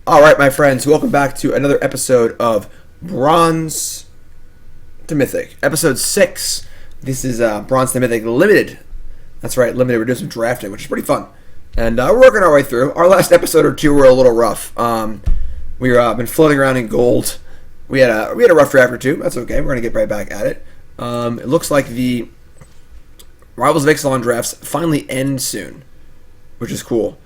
All right, my friends, welcome back to another episode of Bronze to Mythic, episode 6. This is Bronze to Mythic Limited. That's right, Limited. We're doing some drafting, which is pretty fun. And we're working our way through. Our last episode or two were a little rough. We've been floating around in gold. We had a rough draft or two. That's okay. We're going to get right back at it. It looks like the Rivals of Ixalan drafts finally end soon, which is cool.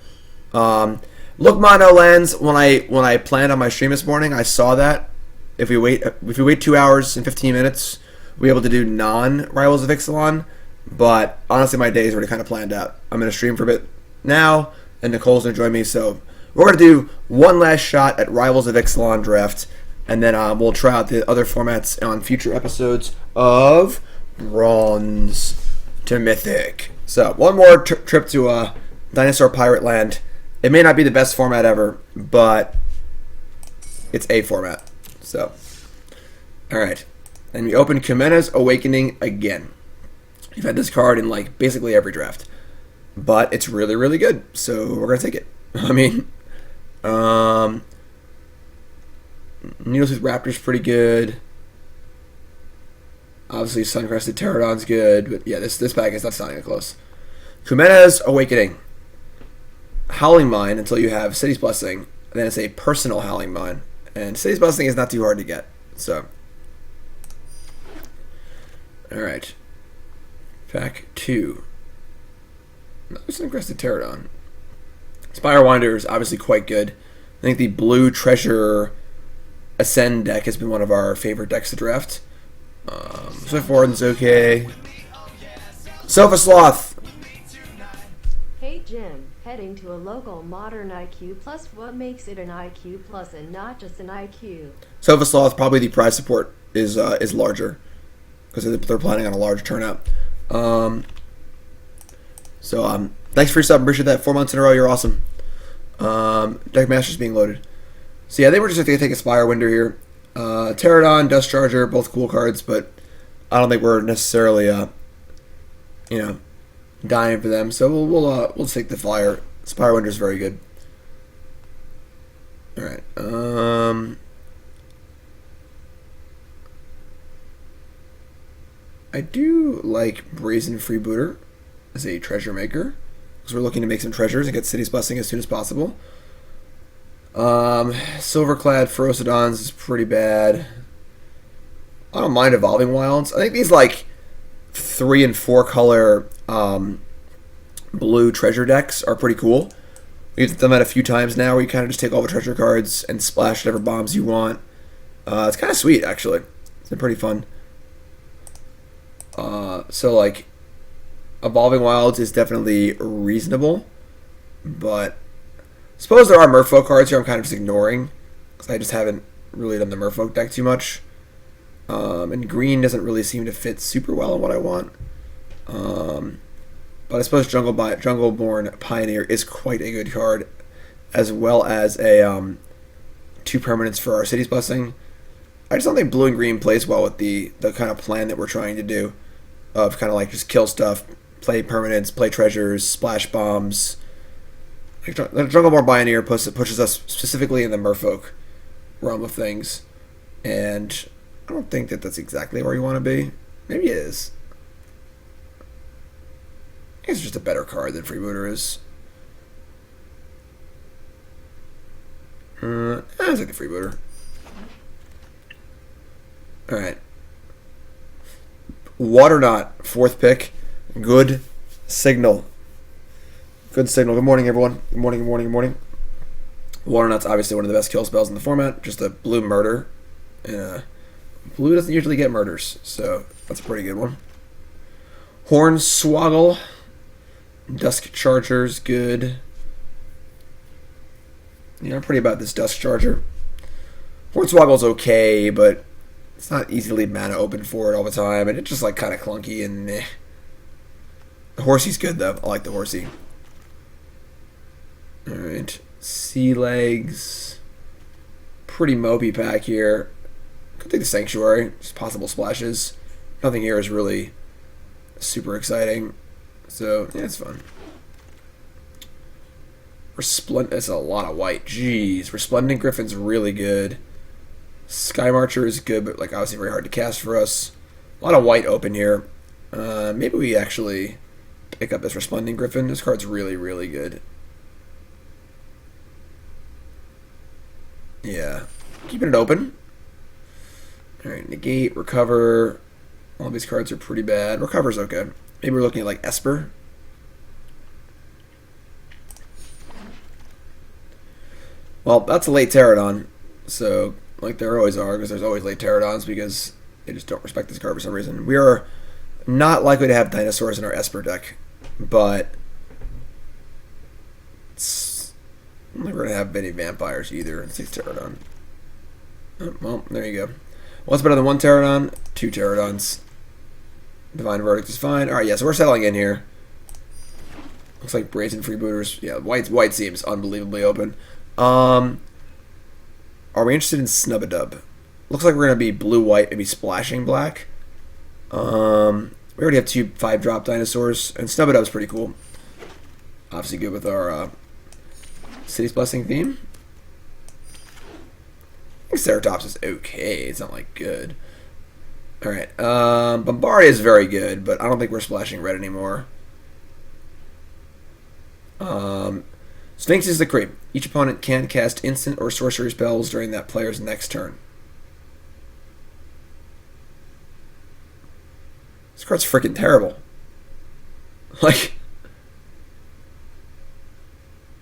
Look, Mono Lens. When I planned on my stream this morning, I saw that if we wait 2 hours and 15 minutes, we'll be able to do non-Rivals of Ixalan. But honestly, my day is already kind of planned out. I'm gonna stream for a bit now, and Nicole's gonna join me. So we're gonna do one last shot at Rivals of Ixalan draft, and then we'll try out the other formats on future episodes of Bronze to Mythic. So one more trip to Dinosaur Pirate Land. It may not be the best format ever, but it's a format. So, all right. And we open Kimena's Awakening again. You've had this card in like basically every draft, but it's really, really good. So we're gonna take it. I mean, Needletooth Raptor's pretty good. Obviously, Suncrested Pterodon's good, but yeah, this pack is not sounding close. Kimena's Awakening. Howling Mine until you have City's Blessing, and then it's a personal Howling Mine. And City's Blessing is not too hard to get. So, alright. Pack 2. There's an Crested Pterodon. Spirewinder is obviously quite good. I think the Blue Treasure Ascend deck has been one of our favorite decks to draft. Swift Warden's okay. Sofa Sloth. Hey Jim. Heading to a local modern IQ plus. What makes it an IQ plus and not just an IQ? Sofa Sloth, probably the prize support is larger because they're planning on a large turnout. Thanks for your sub. Appreciate that. 4 months in a row. You're awesome. Deck Master's being loaded. So yeah, they were just going to take a Spirewinder here. Pterodon, Dust Charger, both cool cards, but I don't think we're necessarily dying for them, so we'll take the flyer. Spirewinder is very good. All right. I do like Brazen Freebooter as a treasure maker because we're looking to make some treasures and get City's Blessing as soon as possible. Silverclad Ferocidons is pretty bad. I don't mind Evolving Wilds. I think these like 3 and 4 color blue treasure decks are pretty cool. We've done that a few times now where you kind of just take all the treasure cards and splash whatever bombs you want. It's kind of sweet, actually. It's been pretty fun. So, like, Evolving Wilds is definitely reasonable, but I suppose there are Merfolk cards here I'm kind of just ignoring because I just haven't really done the Merfolk deck too much. And green doesn't really seem to fit super well in what I want. But I suppose Jungleborn Pioneer is quite a good card, as well as a 2 permanents for our City's Blessing. I just don't think blue and green plays well with the kind of plan that we're trying to do, of kind of like just kill stuff, play permanents, play treasures, splash bombs. Like, Jungleborn Pioneer pushes us specifically in the Merfolk realm of things, and I don't think that that's exactly where you want to be. Maybe it is. I guess it's just a better card than Freebooter is. I take the Freebooter. Alright. Waterknot, 4th pick. Good signal. Good signal. Good morning, everyone. Good morning, good morning, good morning. Waterknot's obviously one of the best kill spells in the format. Just a blue murder. And blue doesn't usually get murders, so that's a pretty good one. Hornswoggle. Dusk Charger's good. Yeah, I'm pretty about this Dusk Charger. Hornswoggle's okay, but it's not easy to leave mana open for it all the time, and it's just like kind of clunky and meh. The Horsey's good though. I like the Horsey. Alright. Sea Legs. Pretty mopey pack here. Could take the Sanctuary. Just possible splashes. Nothing here is really super exciting. So, yeah, it's fun. Resplendent. That's a lot of white. Jeez. Resplendent Griffin's really good. Sky Marcher is good, but like obviously very hard to cast for us. A lot of white open here. Maybe we actually pick up this Resplendent Griffin. This card's really, really good. Yeah. Keeping it open. Alright, negate, recover. All these cards are pretty bad. Recover's okay. Maybe we're looking at like Esper. Well, that's a late Pterodon. So, like there always are, because there's always late Pterodons because they just don't respect this card for some reason. We are not likely to have dinosaurs in our Esper deck, but I'm never going to have many vampires either in 6 Pterodon. Oh, well, there you go. What's better than 1 Pterodon? 2 Pterodons. Divine Verdict is fine. Alright, yeah, so we're settling in here. Looks like Brazen Freebooters. Yeah, white seems unbelievably open. Are we interested in Snubadub? Looks like we're going to be blue-white, maybe splashing black. We already have 2 5-drop dinosaurs, and Snubadub's pretty cool. Obviously good with our City's Blessing theme. I think Ceratops is okay. It's not, like, good. Alright, Bombardier is very good, but I don't think we're splashing red anymore. Sphinx is the creep. Each opponent can cast instant or sorcery spells during that player's next turn. This card's freaking terrible. Like,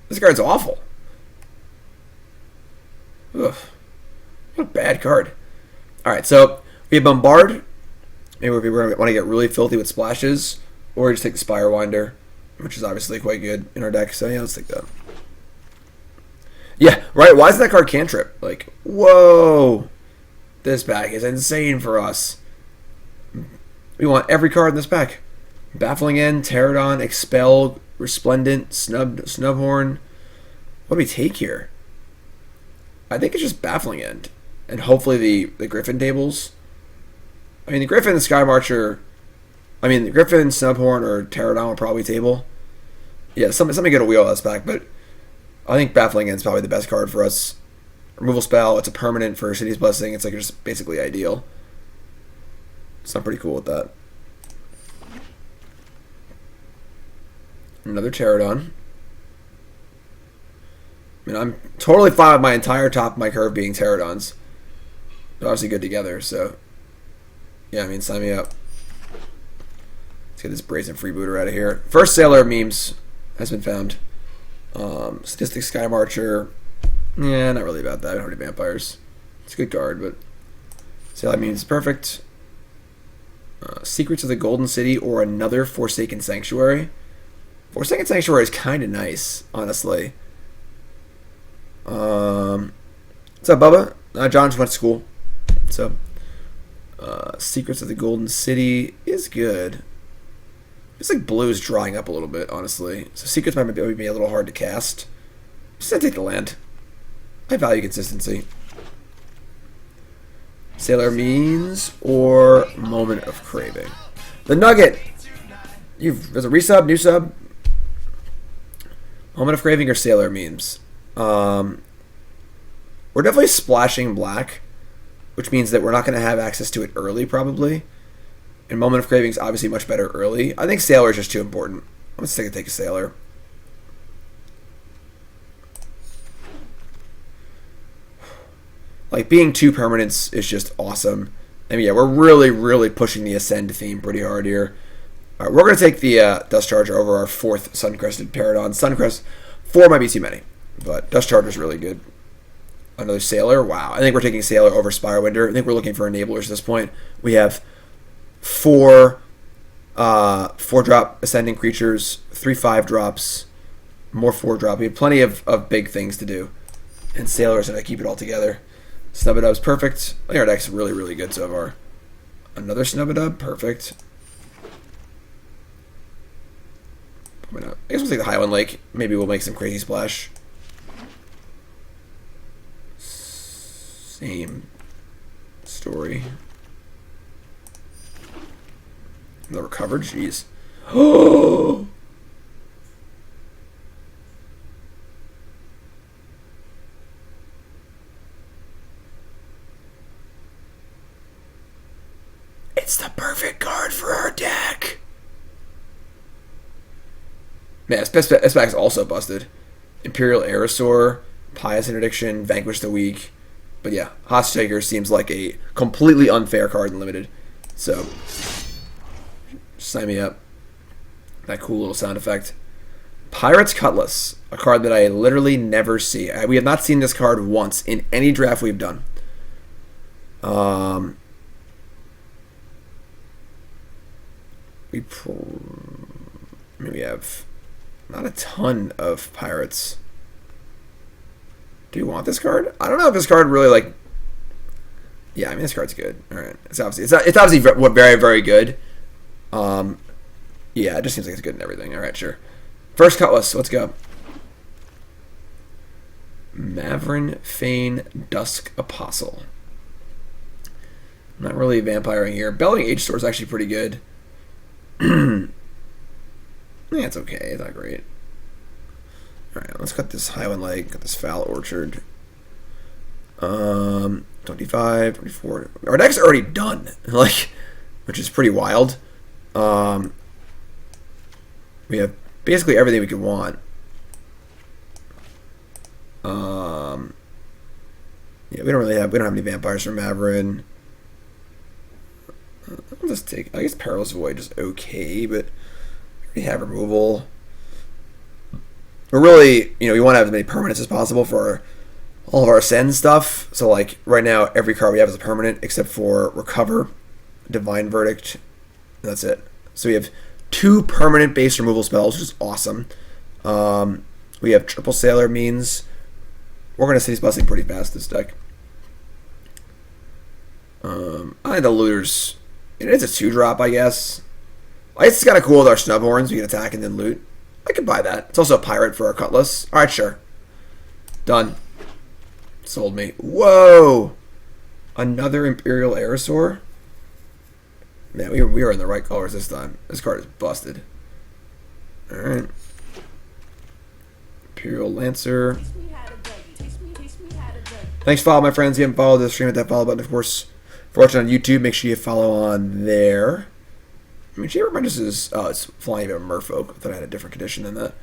this card's awful. Ugh. What a bad card. Alright, so we have Bombard. Maybe we want to get really filthy with splashes, or just take the Spirewinder, which is obviously quite good in our deck. So yeah, let's take that. Yeah, right. Why isn't that card cantrip? Like, whoa. This pack is insane for us. We want every card in this pack. Baffling End, Pterodon, Expel, Resplendent, Snubhorn. What do we take here? I think it's just Baffling End. And hopefully the Griffin tables. I mean, the Griffin and Sky Marcher. I mean, the Griffin, Snubhorn, or Pterodon will probably table. Yeah, something good to wheel this back, but I think Baffling End is probably the best card for us. Removal spell, it's a permanent for City's Blessing. It's like just basically ideal. So I'm pretty cool with that. Another Pterodon. I mean, I'm totally fine with my entire top of my curve being Pterodons. They're obviously good together, so yeah, I mean, sign me up. Let's get this Brazen Freebooter out of here. First Sailor memes has been found. Statistic Sky Marcher. Yeah, not really about that. I don't have any vampires. It's a good card, but Sailor memes is perfect. Secrets of the Golden City or another Forsaken Sanctuary. Forsaken Sanctuary is kind of nice, honestly. What's up, Bubba? John just went to school. So, Secrets of the Golden City is good. It's like blue is drying up a little bit, honestly. So Secrets might be a little hard to cast. Just gonna take the land. I value consistency. Sailor Means or Moment of Craving. The Nugget. There's a resub, new sub. Moment of Craving or Sailor Memes. We're definitely splashing black, which means that we're not going to have access to it early, probably. And Moment of Craving is obviously much better early. I think Sailor is just too important. Let's take a Sailor. Like, being 2 permanents is just awesome. I mean, yeah, we're really, really pushing the Ascend theme pretty hard here. All right, we're going to take the Dust Charger over our 4th Suncrested Pterodon. Suncrest, 4 might be too many, but Dust Charger is really good. Another Sailor. Wow. I think we're taking Sailor over Spirewinder. I think we're looking for enablers at this point. We have 4 4-drop Ascending creatures, 3 5-drops, more 4-drop. We have plenty of big things to do. And Sailor's going to keep it all together. Snubadub's perfect. I think our deck's really, really good so far. Another Snubadub. Perfect. I guess we'll take the Highland Lake. Maybe we'll make some crazy splash. Same story. The recovered? Jeez. Oh! It's the perfect card for our deck. Man, S-Back is also busted. Imperial Aerosaur, Pious Interdiction, Vanquish the Weak. But yeah, Hostage Taker seems like a completely unfair card in Limited. So, sign me up. That cool little sound effect. Pirate's Cutlass, a card that I literally never see. We have not seen this card once in any draft we've done. We have not a ton of pirates. Do you want this card? I don't know if this card really like. Yeah, I mean this card's good. All right, it's obviously very very good. Yeah, it just seems like it's good and everything. All right, sure. First Cutlass, let's go. Mavrin Fane Dusk Apostle. Not really vampiring here. Belling Age Store is actually pretty good. Yeah, it's okay. It's not great. Alright, let's cut this Highland Lake, cut this Foul Orchard. 25, 24. Our deck's already done, like, which is pretty wild. We have basically everything we could want. Yeah, we don't have any vampires for Mavrin. I'll just take, I guess Perilous Void is okay, but we have removal. We're really, we want to have as many permanents as possible for all of our Ascend stuff. So like right now, every card we have is a permanent except for Recover, Divine Verdict, and that's it. So we have 2 permanent base removal spells, which is awesome. We have Triple Sailor means we're going to City's Blessing pretty fast this deck. I think the Looters, it's a 2-drop, I guess. It's kind of cool with our Snubhorns. We can attack and then loot. I could buy that. It's also a pirate for our Cutlass. Alright, sure. Done. Sold me. Whoa! Another Imperial Aerosaur? Man, we were in the right colors this time. This card is busted. Alright. Imperial Lancer. Thanks for following, my friends. If you haven't followed the stream, hit that follow button, of course. If you're watching on YouTube, make sure you follow on there. I mean, she reminds us, oh, it's Flying of Merfolk. I thought I had a different condition than that.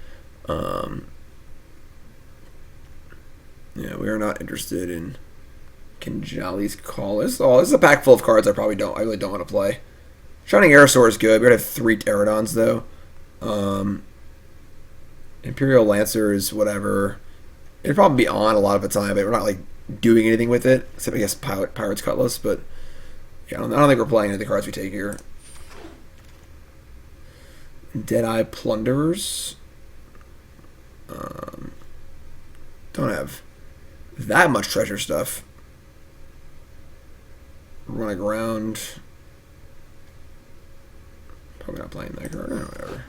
Yeah, we are not interested in Kinjali's Call. This is a pack full of cards I really don't want to play. Shining Aerosaur is good. We're going to have 3 Pterodons, though. Imperial Lancer is whatever. It'd probably be on a lot of the time, but we're not, like, doing anything with it. Except, I guess, Pirate's Cutlass, but yeah, I don't think we're playing any of the cards we take here. Deadeye Plunderers. Don't have that much treasure stuff. Run aground. Probably not playing that card.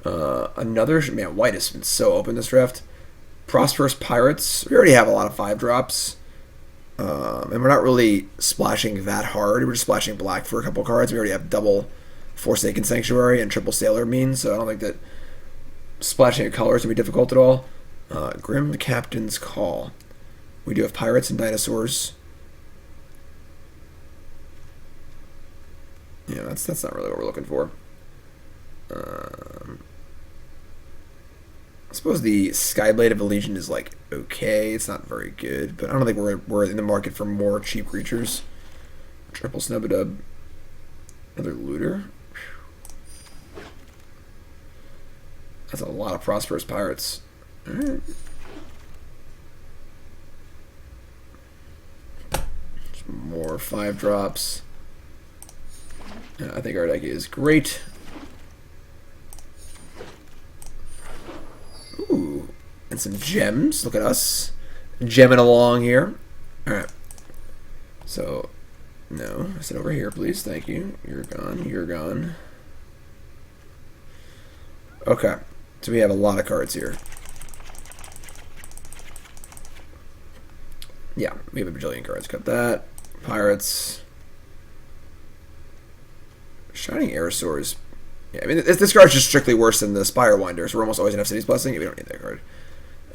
Whatever. Another, man, white has been so open this draft. Prosperous Pirates. We already have a lot of 5-drops. And we're not really splashing that hard. We're just splashing black for a couple cards. We already have double Forsaken Sanctuary and Triple Sailor means, so I don't think that splashing of colors would be difficult at all. Grim Captain's Call. We do have Pirates and Dinosaurs. Yeah, that's not really what we're looking for. I suppose the Skyblade of Elysian is like okay. It's not very good, but I don't think we're in the market for more cheap creatures. Triple Snubadub. Another Looter. That's a lot of Prosperous Pirates. Alright. Some more 5-drops. I think our deck is great. Ooh. And some gems. Look at us. Gemming along here. Alright. So, no. Sit over here, please. Thank you. You're gone. You're gone. Okay. So we have a lot of cards here. Yeah, we have a bajillion cards. Cut that. Pirates. Shining Aerosaur is... Yeah, I mean, this card's just strictly worse than the Spire Winder, so we're almost always going to have City's Blessing. We don't need that card.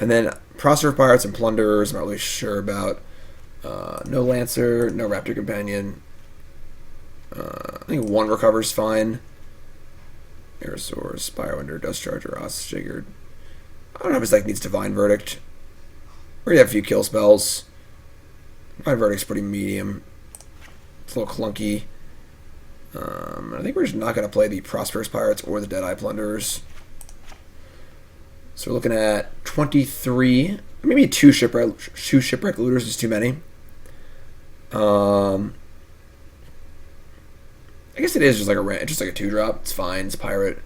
And then Prosperous Pirates and Plunderers, I'm not really sure about. No Lancer, no Raptor Companion. I think one recovers fine. Aerosaur, Spirewinder, Dust Charger, Oscillator. I don't know if his deck needs Divine Verdict. We already have a few kill spells. Divine Verdict's pretty medium. It's a little clunky. I think we're just not going to play the Prosperous Pirates or the Deadeye Plunderers. So we're looking at 23. Maybe two shipwreck looters is too many. I guess it is just like a 2-drop. It's fine. It's a pirate.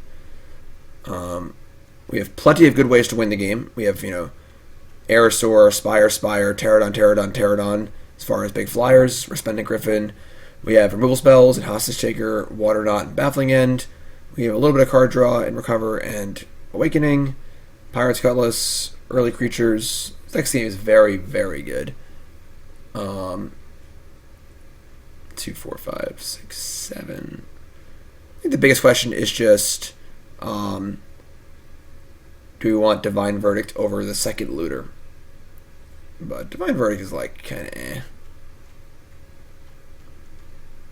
We have plenty of good ways to win the game. We have, Aerosaur, Spire, Pterodon. As far as big flyers, Resplendent Griffin. We have removal spells and Hostage Taker, Water Knot, and Baffling End. We have a little bit of card draw and Recover and Awakening. Pirate's Cutlass, Early Creatures. This next game is very, very good. 2, 4, 5, 6, 7. I think the biggest question is just, do we want Divine Verdict over the second looter? But Divine Verdict is like kind of eh.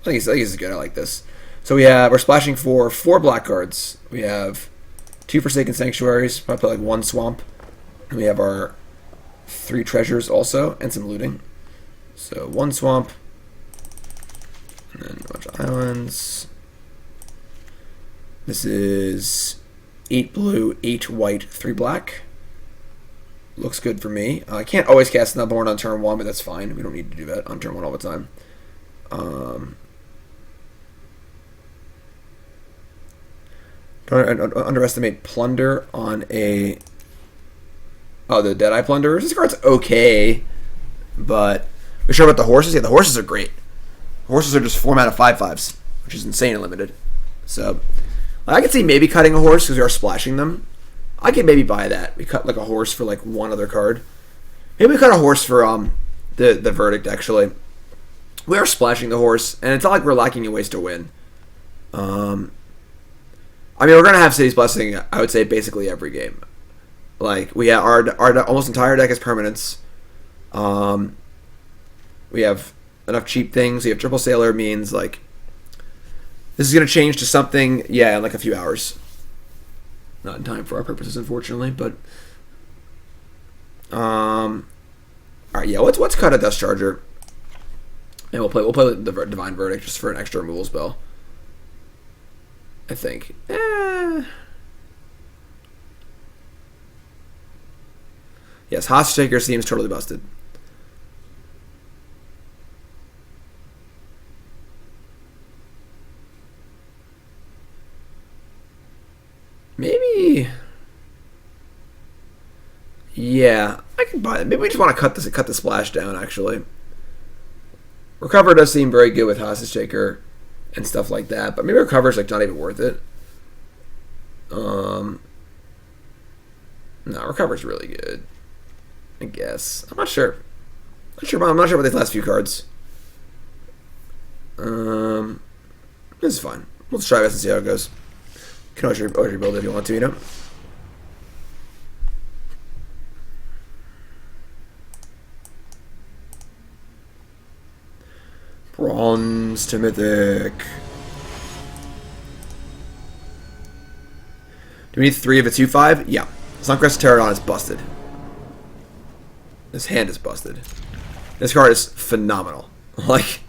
I think it's good. I like this. So we're splashing for 4 black cards. We have 2 Forsaken Sanctuaries, probably like 1 Swamp. And we have our 3 treasures also, and some looting. So 1 Swamp, and then a bunch of islands. This is 8 blue, 8 white, 3 black. Looks good for me. I can't always cast Nullborn on turn 1, but that's fine. We don't need to do that on turn 1 all the time. Don't underestimate Plunder on a... Oh, the Deadeye Plunderers. This card's okay, but... We're sure about the horses? Yeah, the horses are great. The horses are just 4 mana 5/5s, which is insane and limited. So, I could see maybe cutting a horse because we are splashing them. I could maybe buy that. We cut like a horse for like 1 other card. Maybe we cut a horse for the Verdict, actually. We are splashing the horse, and it's not like we're lacking in ways to win. I mean, we're going to have City's Blessing, I would say, basically every game. Like, we have our almost entire deck is permanents. We have enough cheap things. We have Triple Sailor means, like, this is going to change to something, yeah, in like a few hours. Not in time for our purposes, unfortunately, but... Alright, yeah, let's cut a Dust Charger. And we'll play the Divine Verdict just for an extra removal spell. I think. Yes, Hostage Taker seems totally busted. Maybe. Yeah, I can buy it. Maybe we just want to cut the splash down, actually. Recover does seem very good with Hostage Taker and stuff like that, but maybe Recover's like not even worth it. No, Recover's really good, I guess. I'm not sure. I'm not sure about these last few cards. This is fine. Let's try this and see how it goes. You can always rebuild it if you want to, Bronze to Mythic. Do we need 3 of a 2/5? Yeah. Suncrest Pterodon is busted. This hand is busted. This card is phenomenal. Like,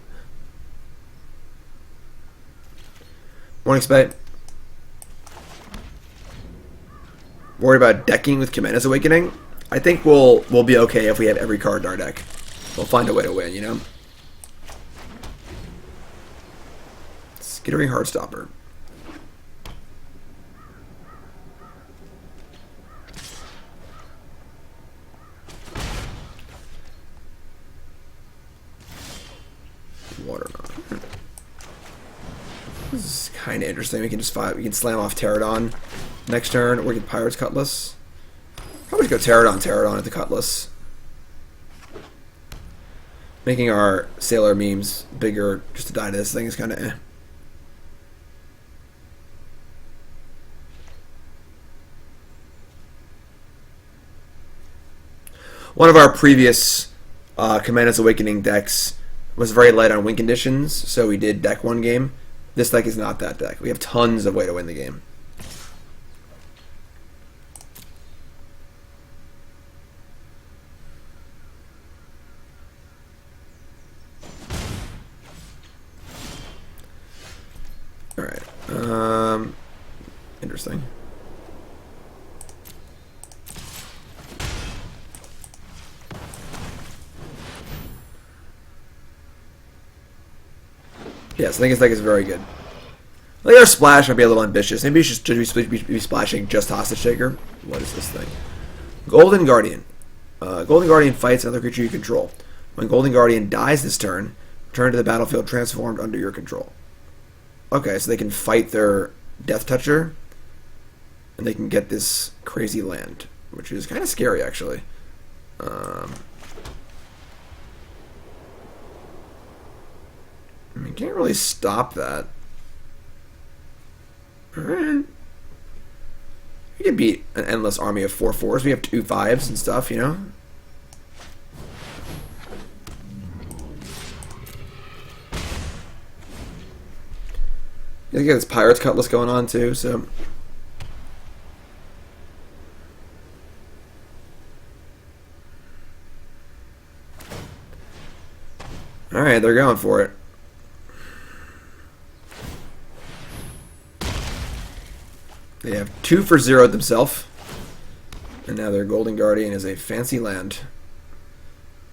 Morning Spite. Worried about decking with Commander's Awakening? I think we'll be okay if we have every card in our deck. We'll find a way to win, Skittering Heartstopper. Water Knot. This is kind of interesting. We can slam off Pterodon next turn, or we can Pirate's Cutlass. Probably go Pterodon at the Cutlass. Making our Sailor memes bigger just to die to this thing is kind of eh. One of our previous Commander's Awakening decks was very light on win conditions, so we did deck 1 game. This deck is not that deck. We have tons of way to win the game. Alright. Interesting. Yes, I think his deck is very good. I think our splash might be a little ambitious. Maybe we should be splashing just Hostage Taker. What is this thing? Golden Guardian. Golden Guardian fights another creature you control. When Golden Guardian dies this turn, return to the battlefield transformed under your control. Okay, so they can fight their Death Toucher, and they can get this crazy land, which is kind of scary, actually. I mean, can't really stop that. Alright. We can beat an endless army of 4/4s. We have 2/5s and stuff, you know? You get this Pirate's Cutlass going on, too, so... Alright, they're going for it. They have 2 for 0 themselves. And now their Golden Guardian is a fancy land.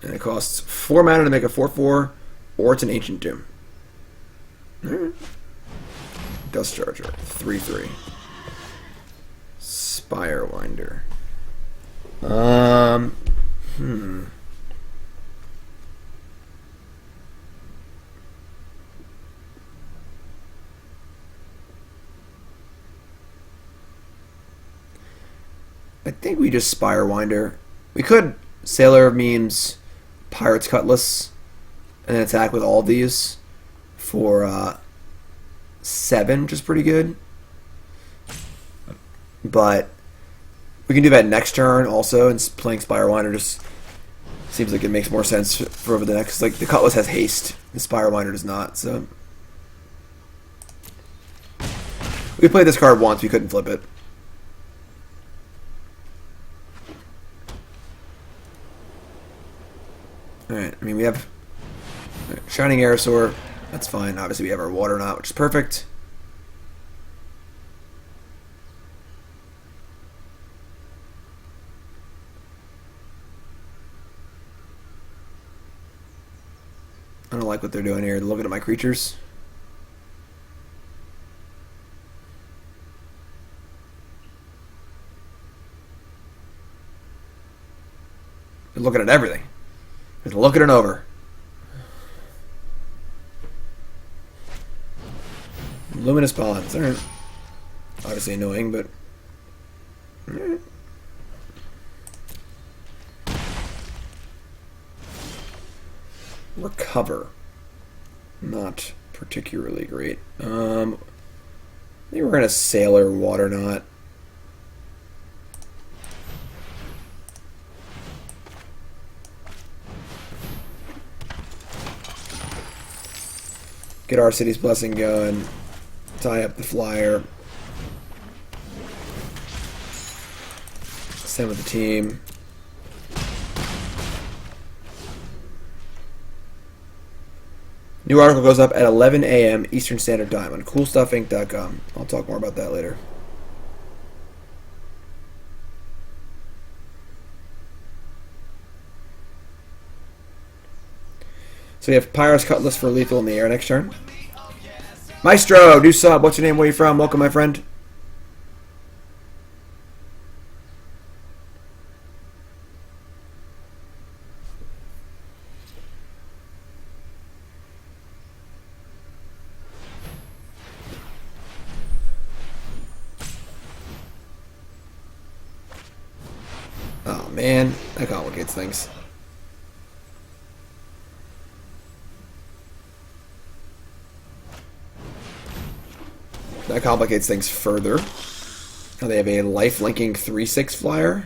And it costs 4 mana to make a 4/4, or it's an Ancient Tomb. Alright. Dust Charger, 3/3. Spirewinder. I think we just Spirewinder. We could Sailor Memes, Pirate's Cutlass, and then attack with all these for 7, which is pretty good. But we can do that next turn also, and playing Spirewinder just seems like it makes more sense for over the next. Like, the Cutlass has haste, the Spirewinder does not, so. We played this card once, we couldn't flip it. Alright, I mean, we have Shining Aerosaur. That's fine. Obviously, we have our Water Knot, which is perfect. I don't like what they're doing here. They're looking at my creatures. They're looking at everything. They're looking it over. Luminous Bonds. Alright. Obviously annoying, but... Alright. Recover. Not particularly great. I think we're going to Sailor Water Knot. Get our City's Blessing going. Tie up the flyer. Send with the team. New article goes up at 11 a.m. Eastern Standard Time on CoolStuffInc.com. I'll talk more about that later. So we have Pyro's Cutlass for lethal in the air next turn. Maestro, new sub. What's your name? Where are you from? Welcome, my friend. Oh, man. That complicates things. That complicates things further. Now they have a life-linking 3/6 flyer.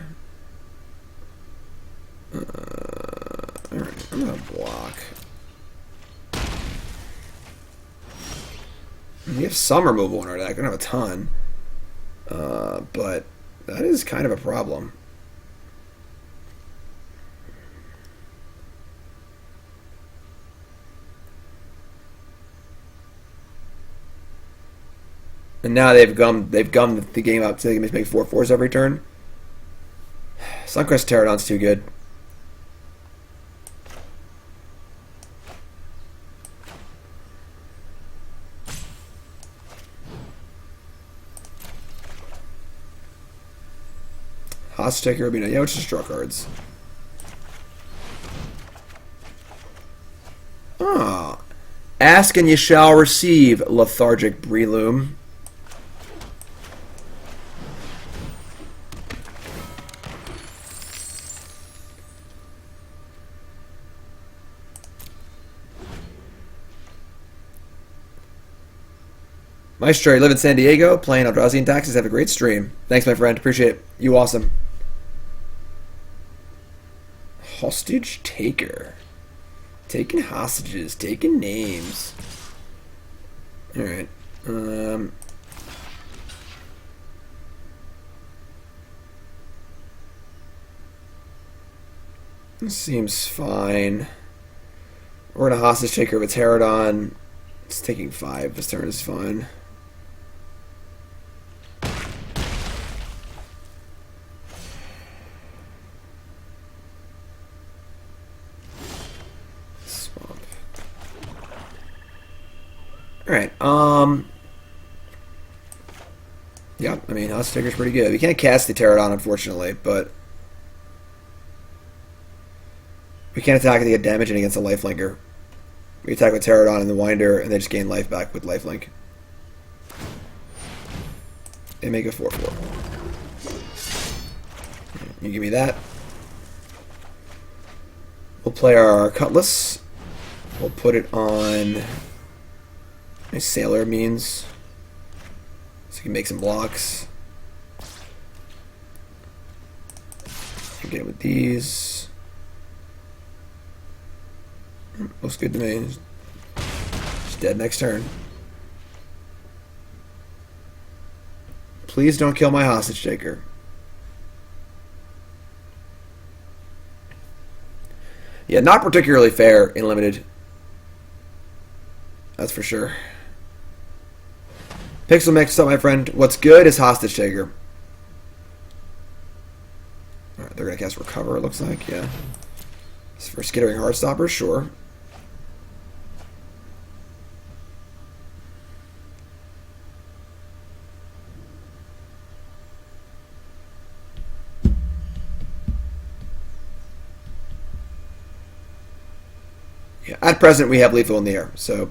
Alright, I'm gonna block. We have some removal in our deck. I don't have a ton. But that is kind of a problem. And now they've gummed the game up so they can make 4/4s every turn. Suncrest Pterodon's too good. Hostage Taker would be nice. Yeah, let's just draw cards. Ah. Ask and you shall receive, Lethargic Breloom. Maestro, you live in San Diego, playing Eldrazi and Taxes. Have a great stream. Thanks, my friend. Appreciate it. You awesome. Hostage Taker. Taking hostages. Taking names. Alright. This seems fine. We're going to Hostage Taker with Pterodon. It's taking 5. This turn is fine. Alright, yeah, I mean, Hostage Taker's pretty good. We can't cast the Pterodon, unfortunately, but we can't attack to get damage and against a lifelinker. We attack with Pterodon and the Winder, and they just gain life back with lifelink. They make a 4/4. You give me that. We'll play our Cutlass. We'll put it on my Sailor means. So you can make some blocks. You get it with these. Looks good to me. Just dead next turn. Please don't kill my Hostage Taker. Yeah, not particularly fair in Limited. That's for sure. Pixel Mix, what's up, my friend? What's good is Hostage Taker. Alright, they're going to cast Recover, it looks like, yeah. For Skittering Heartstopper, sure. Yeah, at present, we have lethal in the air, so...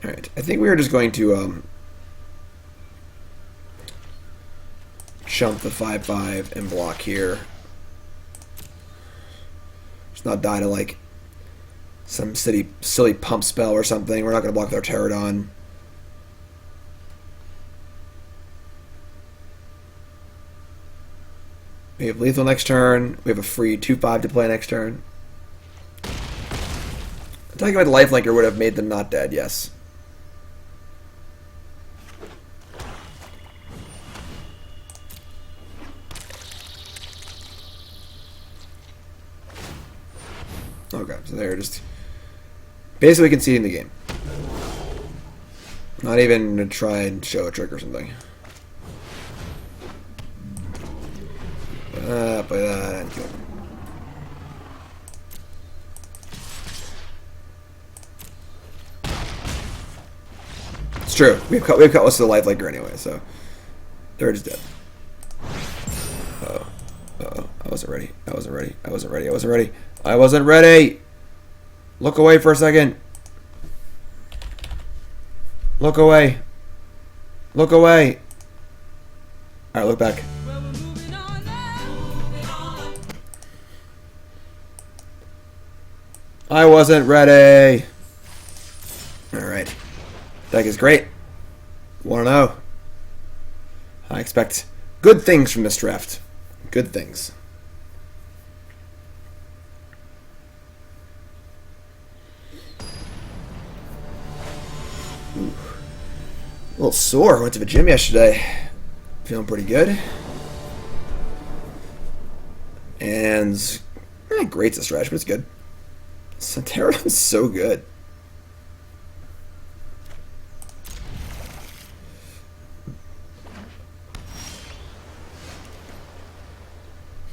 Alright, I think we are just going to jump the 5/5 and block here. Just not die to like some silly pump spell or something. We're not going to block with our Pterodon. We have lethal next turn. We have a free 2/5 to play next turn. Attacking with the lifelinker would have made them not dead, yes. Okay, so they're just basically conceding the game. Not even to try and show a trick or something. Play that and kill. It's true. We've cut most of the lifelinker anyway, so they're just dead. Uh-oh. Uh-oh. I wasn't ready. I wasn't ready. I wasn't ready. I wasn't ready. I wasn't ready! Look away for a second. Look away. Look away. Alright, look back. I wasn't ready. Alright. Deck is great. 1-0. I expect good things from this draft. Good things. little sore. Went to the gym yesterday. Feeling pretty good. And not great to stretch, but it's good. Pterodon's so good.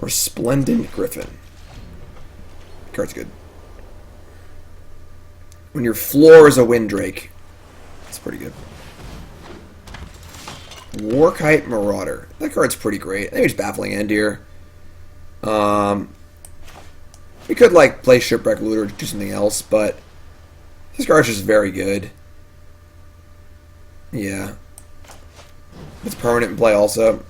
Resplendent Griffin. Card's good. When your floor is a Windrake, it's pretty good. Warkite Marauder. That card's pretty great. I think it's Baffling End here. We could like play Shipwreck Looter or do something else, but this card's just very good. Yeah. It's permanent in play also.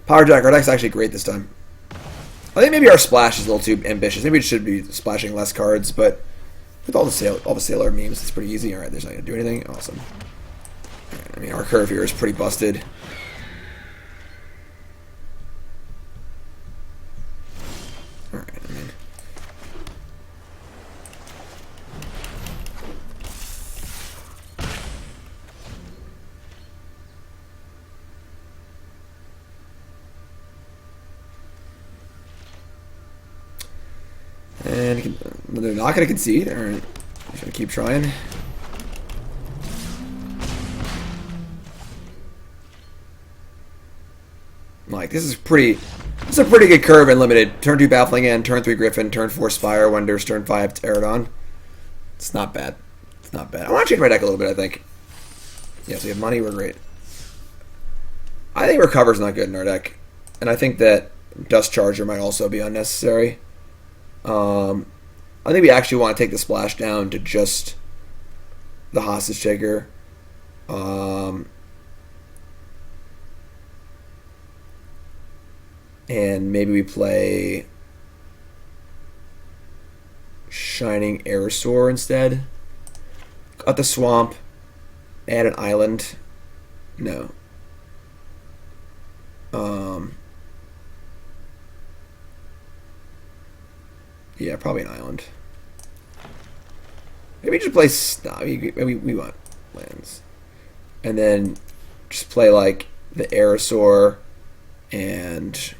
Power Jack, our deck's actually great this time. I think maybe our splash is a little too ambitious. Maybe we should be splashing less cards, but with all the Sailor memes, it's pretty easy. Alright, there's not going to do anything. Awesome. Right, I mean, our curve here is pretty busted. Alright, I mean... And they're not going to concede. Alright, just going to keep trying. Like, this is a pretty good curve in Limited. Turn 2 Baffling End, turn 3 Griffin, turn 4 Spire, Wonders, turn 5 Pterodon. It's not bad. It's not bad. I want to change my deck a little bit, I think. Yeah, so we have money, we're great. I think Recover's not good in our deck. And I think that Dust Charger might also be unnecessary. I think we actually want to take the splash down to just the Hostage Taker. And maybe we play Shining Aerosaur instead. Cut the Swamp. Add an island. No. Yeah, probably an island. Maybe just play... Nah, we want lands. And then just play, like, the Aerosaur and...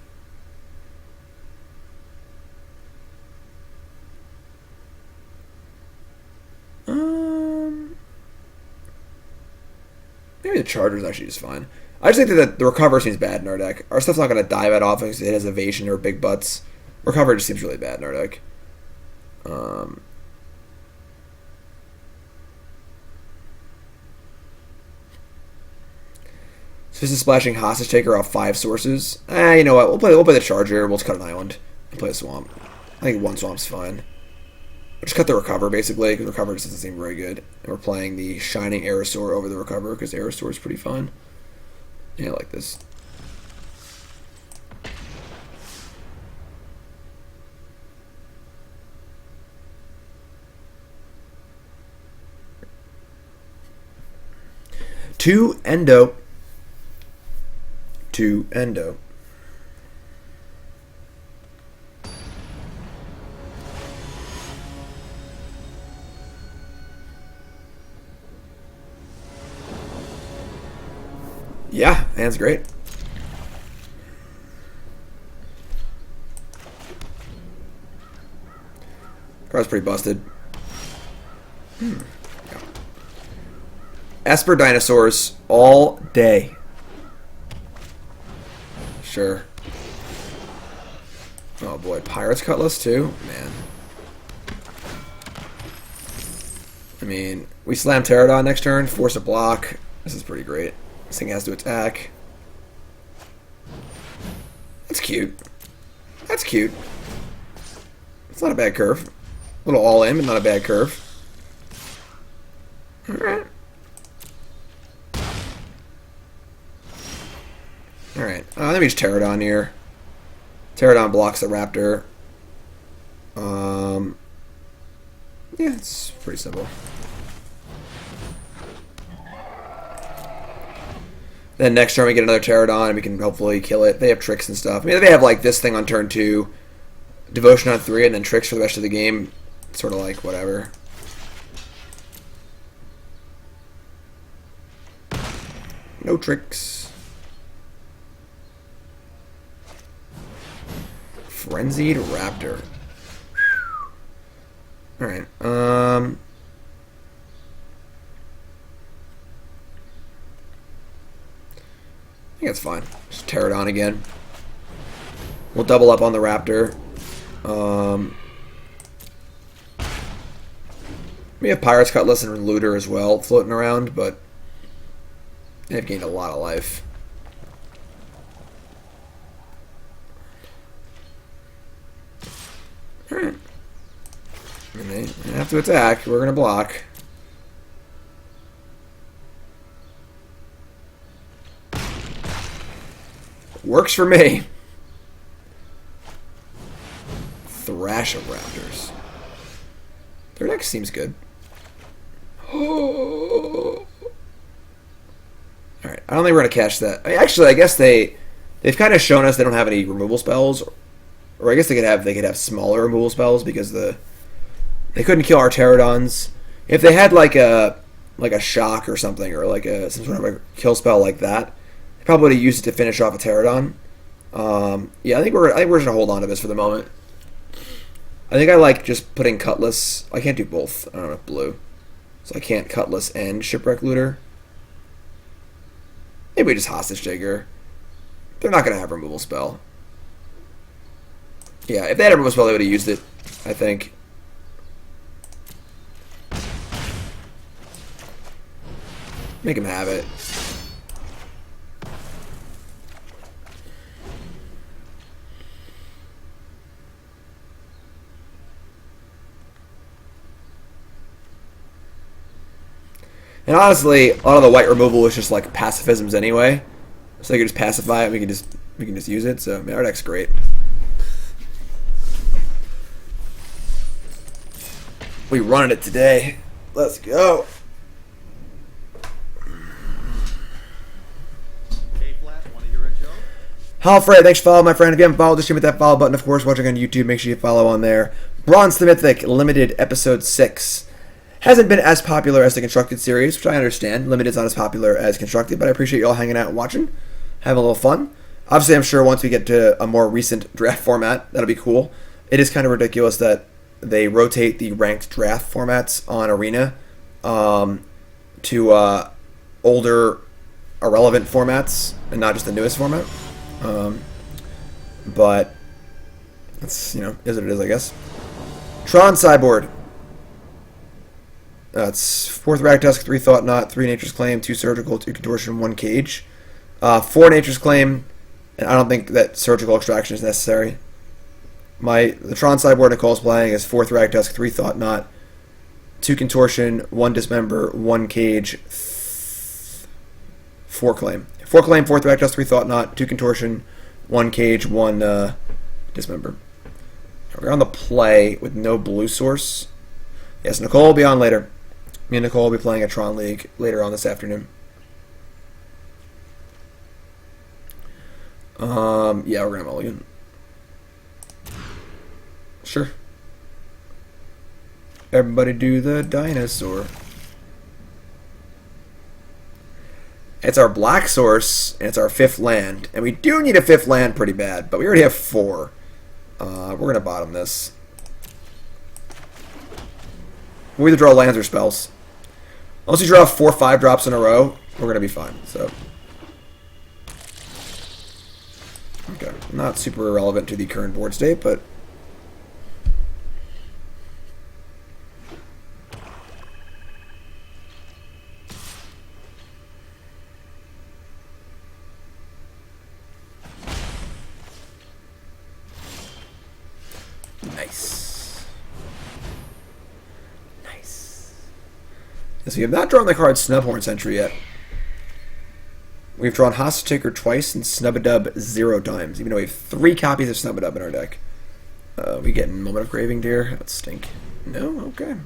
Maybe the Charger is actually just fine. I just think that the Recover seems bad in our deck. Our stuff's not going to die that often because it has Evasion or Big Butts. Recover just seems really bad in our deck. So this is splashing Hostage Taker off 5 sources. You know what? We'll play the Charger. We'll just cut an island and play a Swamp. I think one Swamp's fine. We'll just cut the Recover basically because Recover just doesn't seem very good. And we're playing the Shining Aerosaur over the Recover because Aerosaur is pretty fun. Yeah, I like this. Two Endo. Yeah, hand's great. Card's pretty busted. Yeah. Esper Dinosaurs all day. Sure. Oh boy, Pirate's Cutlass too? Man. I mean, we slam Pterodon next turn, force a block. This is pretty great. This thing has to attack. That's cute. That's cute. It's not a bad curve. A little all in, but not a bad curve. Alright. Alright. Let me just Pterodon here. Pterodon blocks the Raptor. Yeah, it's pretty simple. Then next turn we get another Pterodon and we can hopefully kill it. They have tricks and stuff. I mean, they have like this thing on turn 2, Devotion on 3, and then tricks for the rest of the game. It's sort of like whatever. No tricks. Frenzied Raptor. Alright, I think that's fine. Just tear it on again. We'll double up on the Raptor. We have Pirate's Cutlass and Looter as well floating around, but they've gained a lot of life. Alright. And they have to attack. We're going to block. Works for me. Thrash of Raptors. Their deck seems good. Alright, I don't think we're going to catch that. I mean, actually, I guess they've kind of shown us they don't have any removal spells. Or I guess they could have smaller removal spells because they couldn't kill our Pterodons. If they had like a shock or something, or like some sort of a kill spell like that, they probably would have used it to finish off a Pterodon. Yeah, I think we're just gonna hold on to this for the moment. I think I like just putting Cutlass. I can't do both. I don't have blue, so I can't Cutlass and Shipwreck Looter. Maybe we just Hostage Taker. They're not gonna have removal spell. Yeah, if they had a removal spell, they would have used it, I think. Make him have it. And honestly, a lot of the white removal is just like pacifisms anyway. So they can just pacify it, we can just use it, so I mean, our deck's great. We running it today. Let's go. Halfred, thanks for following, my friend. If you haven't followed, just hit that follow button. Of course, watching on YouTube, make sure you follow on there. Bronze the Mythic, Limited, Episode 6. Hasn't been as popular as the Constructed series, which I understand. Limited's not as popular as Constructed, but I appreciate you all hanging out and watching. Having a little fun. Obviously, I'm sure once we get to a more recent draft format, that'll be cool. It is kind of ridiculous that they rotate the ranked draft formats on Arena to older, irrelevant formats, and not just the newest format. But it's, is what it is, I guess. Tron Sideboard. It's 4th Raktusk, 3 Thought Knot, 3 Nature's Claim, 2 Surgical, 2 Contortion, 1 Cage. 4 Nature's Claim, and I don't think that Surgical Extraction is necessary. The Tron Sideboard Nicole's playing is 4th Raktusk, 3 Thought Knot, 2 Contortion, 1 Dismember, 1 Cage, 4 Claim. 4 Claim, 4th Raktusk, 3 Thought Knot, 2 Contortion, 1 Cage, 1 Dismember. We're on the play with no blue source. Yes, Nicole will be on later. Me and Nicole will be playing a Tron League later on this afternoon. Yeah, we're gonna mulligan. Sure. Everybody do the dinosaur. It's our black source, and it's our 5th land. And we do need a 5th land pretty bad, but we already have 4. We're going to bottom this. We either draw lands or spells. Once you draw 4 5-drops in a row, we're going to be fine. So, okay, not super irrelevant to the current board state, but nice. So we have not drawn the card Snubhorn Sentry yet. We've drawn Hostage Taker twice and Snubadub 0 times, even though we have 3 copies of Snubadub in our deck. We getting Moment of Graving Deer? That stink. No? Okay.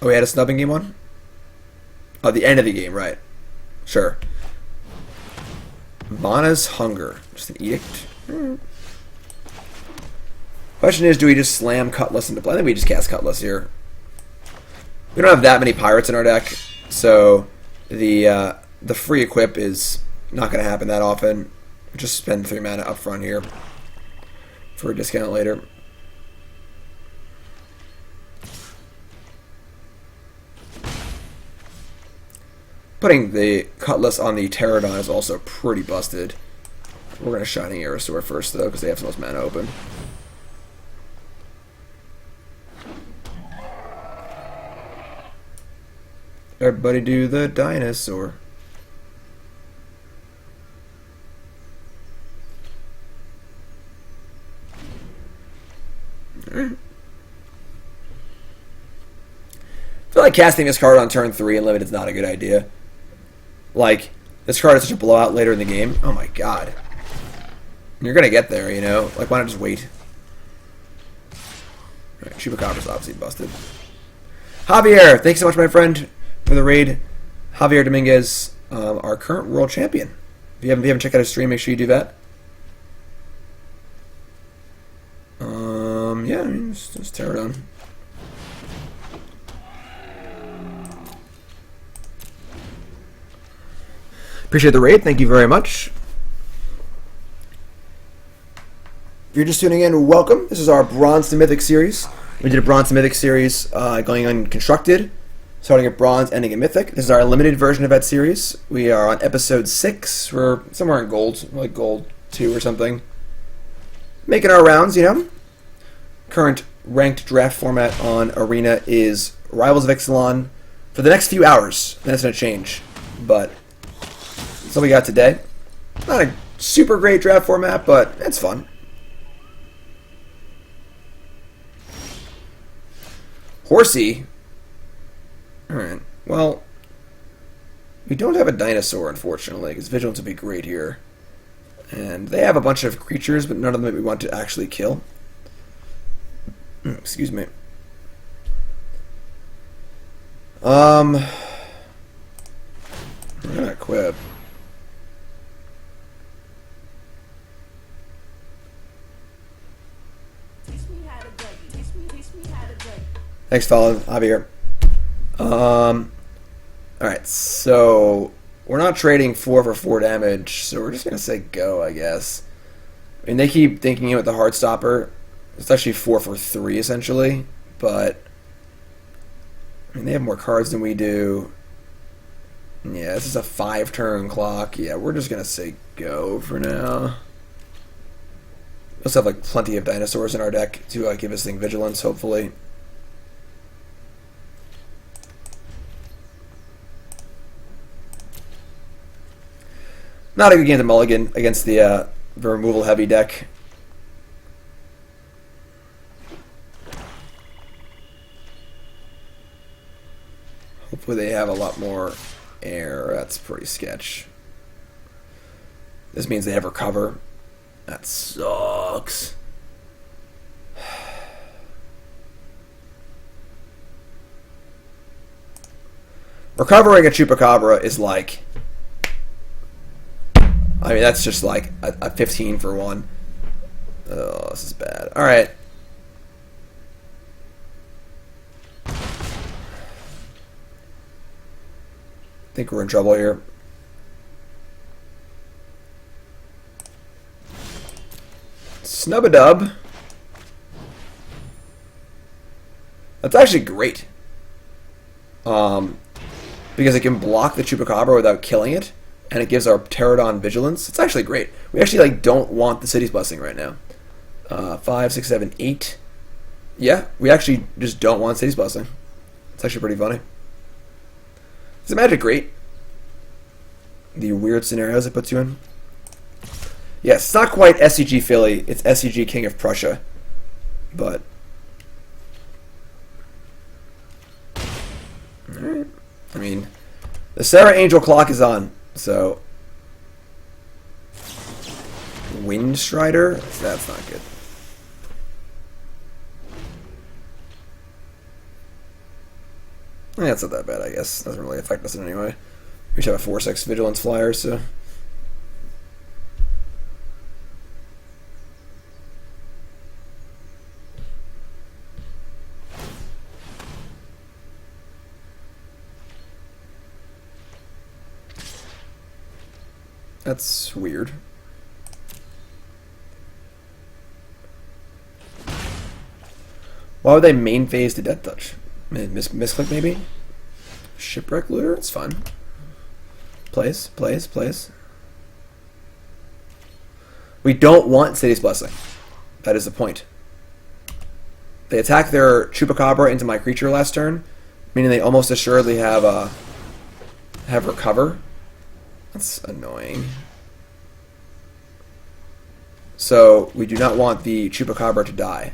Oh, we had a snubbing game one? Oh, the end of the game, right. Sure. Mana's Hunger. Just an edict. Question is, do we just slam Cutlass into play? I think we just cast Cutlass here. We don't have that many pirates in our deck, so the free equip is not going to happen that often. Just spend 3 mana up front here for a discount later. Putting the Cutlass on the Pterodon is also pretty busted. We're going to Shining Aerosaur first, though, because they have the most mana open. Everybody do the dinosaur. Alright. I feel like casting this card on turn 3 in Limited is not a good idea. Like, this card is such a blowout later in the game. Oh my god. You're gonna get there, you know? Like, why not just wait? Alright, Chupacabra's obviously busted. Javier, thanks so much, my friend, for the raid. Javier Dominguez, our current world champion. If you haven't checked out his stream, make sure you do that. Yeah, I mean, just tear it on. Appreciate the raid. Thank you very much. If you're just tuning in, welcome. This is our Bronze to Mythic series. We did a Bronze to Mythic series going on Constructed, starting at Bronze, ending at Mythic. This is our limited version of that series. We are on episode 6. We're somewhere in Gold, like Gold 2 or something. Making our rounds, you know. Current ranked draft format on Arena is Rivals of Ixalan for the next few hours. Then it's going to change. But that's all we got today. Not a super great draft format, but it's fun. Horsey. Alright, well, we don't have a dinosaur, unfortunately, because Vigilance would be great here. And they have a bunch of creatures, but none of them we want to actually kill. Excuse me. We're gonna equip. Thanks, Fallen. Javier. Alright, so we're not trading 4 for 4 damage, so we're just gonna say go, I guess. I mean, they keep thinking with the Heartstopper. It's actually 4 for 3, essentially, but I mean, they have more cards than we do. Yeah, this is a 5-turn clock. Yeah, we're just gonna say go for now. We also have like plenty of dinosaurs in our deck to give this thing vigilance, hopefully. Not a good game to mulligan against the removal heavy deck. Hopefully they have a lot more air. That's pretty sketch. This means they have recover. That sucks. Recovering a Chupacabra is like... I mean, that's just like a 15 for 1. Oh, this is bad. Alright. I think we're in trouble here. Snub-a-dub. That's actually great. Because it can block the Chupacabra without killing it, and it gives our Pterodon vigilance. It's actually great. We actually like don't want the City's Blessing right now. 5, 6, 7, 8. Yeah, we actually just don't want City's Blessing. It's actually pretty funny. Is Magic great? The weird scenarios it puts you in. Yes, it's not quite SCG Philly. It's SCG King of Prussia. But alright. I mean, the Sarah Angel clock is on, so Wind Strider? That's not good. That's not that bad, I guess. Doesn't really affect us in any way. We should have a 4/6 Vigilance Flyer, so... That's weird. Why would they main phase to Death Touch? Misclick maybe? Shipwreck Looter? It's fun. Plays. We don't want City's Blessing. That is the point. They attack their Chupacabra into my creature last turn, meaning they almost assuredly have recover. That's annoying. So we do not want the Chupacabra to die.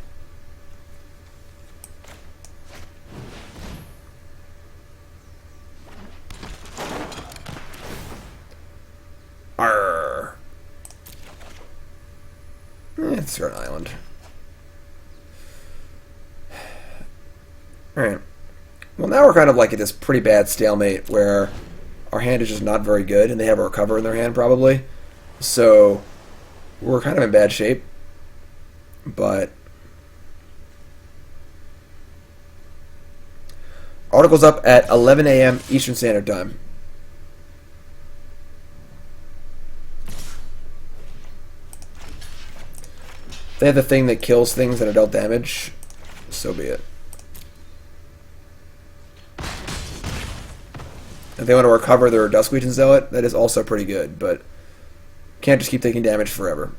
Arr. Let's go to an island. Alright. Well, now we're kind of like at this pretty bad stalemate where our hand is just not very good, and they have a recover in their hand, probably. So, we're kind of in bad shape. But article's up at 11 a.m. Eastern Standard Time. They have the thing that kills things that are dealt damage. So be it. If they want to recover their Dusklegion Zealot, that is also pretty good, but can't just keep taking damage forever.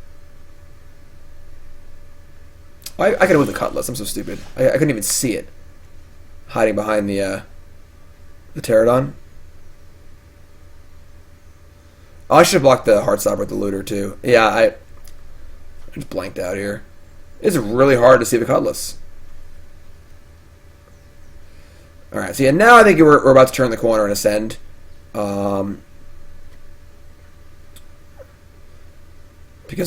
I could have moved the Cutlass. I'm so stupid. I couldn't even see it. Hiding behind the Pterodon. Oh, I should have blocked the Heartstopper with the Looter, too. Yeah, I just blanked out here. It's really hard to see the Cutlass. Alright, so yeah, now I think we're about to turn the corner and ascend. Because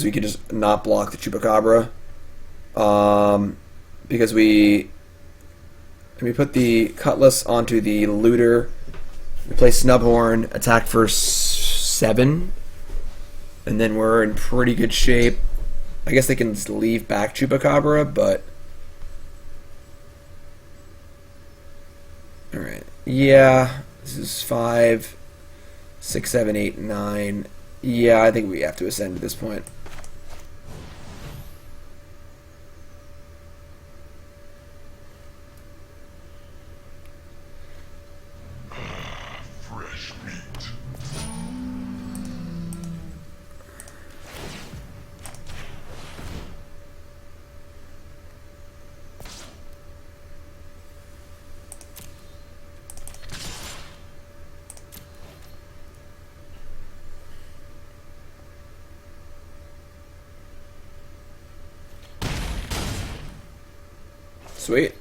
we can just not block the Chupacabra. Because we put the Cutlass onto the Looter. We play Snubhorn, attack for 7. And then we're in pretty good shape. I guess they can leave back Chupacabra, but... Alright. Yeah. This is 5, 6, 7, 8, 9. Yeah, I think we have to ascend at this point. Fresh meat. Sweet.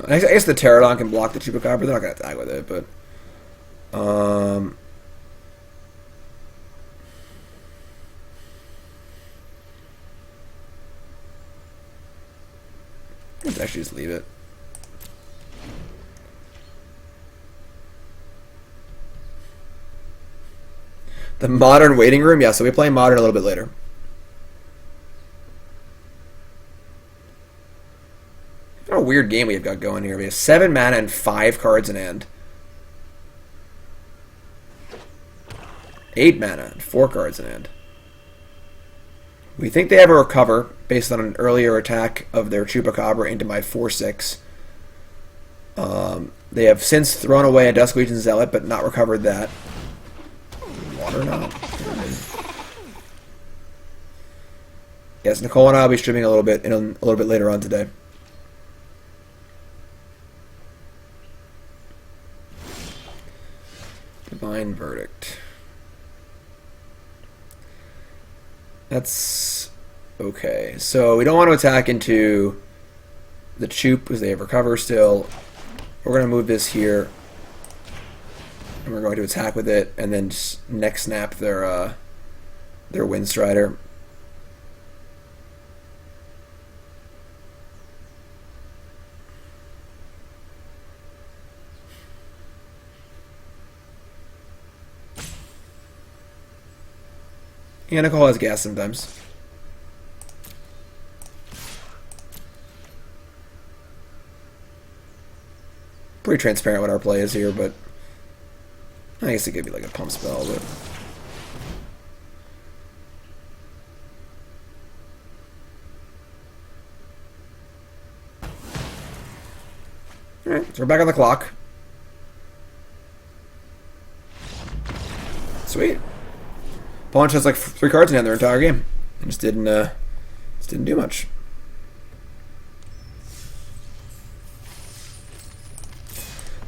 I guess the Pterodon can block the Chupacabra. They're not going to attack with it, but... let's actually just leave it. The Modern Waiting Room? Yeah, so we play Modern a little bit later. What a weird game we've got going here. We have 7 mana and 5 cards in hand. 8 mana and 4 cards in hand. We think they have a recover based on an earlier attack of their Chupacabra into my 4/6. They have since thrown away a Dusklegion Zealot, but not recovered that. Water not. Yes, Nicole and I will be streaming a little bit later on today. Divine Verdict. That's okay. So we don't want to attack into the Chup because they have recover still. We're going to move this here. And we're going to attack with it and then just neck snap their Windstrider. Yeah, Nicole has gas sometimes. Pretty transparent what our play is here, but I guess it could be like a pump spell, but... Alright, so we're back on the clock. Sweet. Opponent has like 3 cards in hand their entire game. And just didn't do much.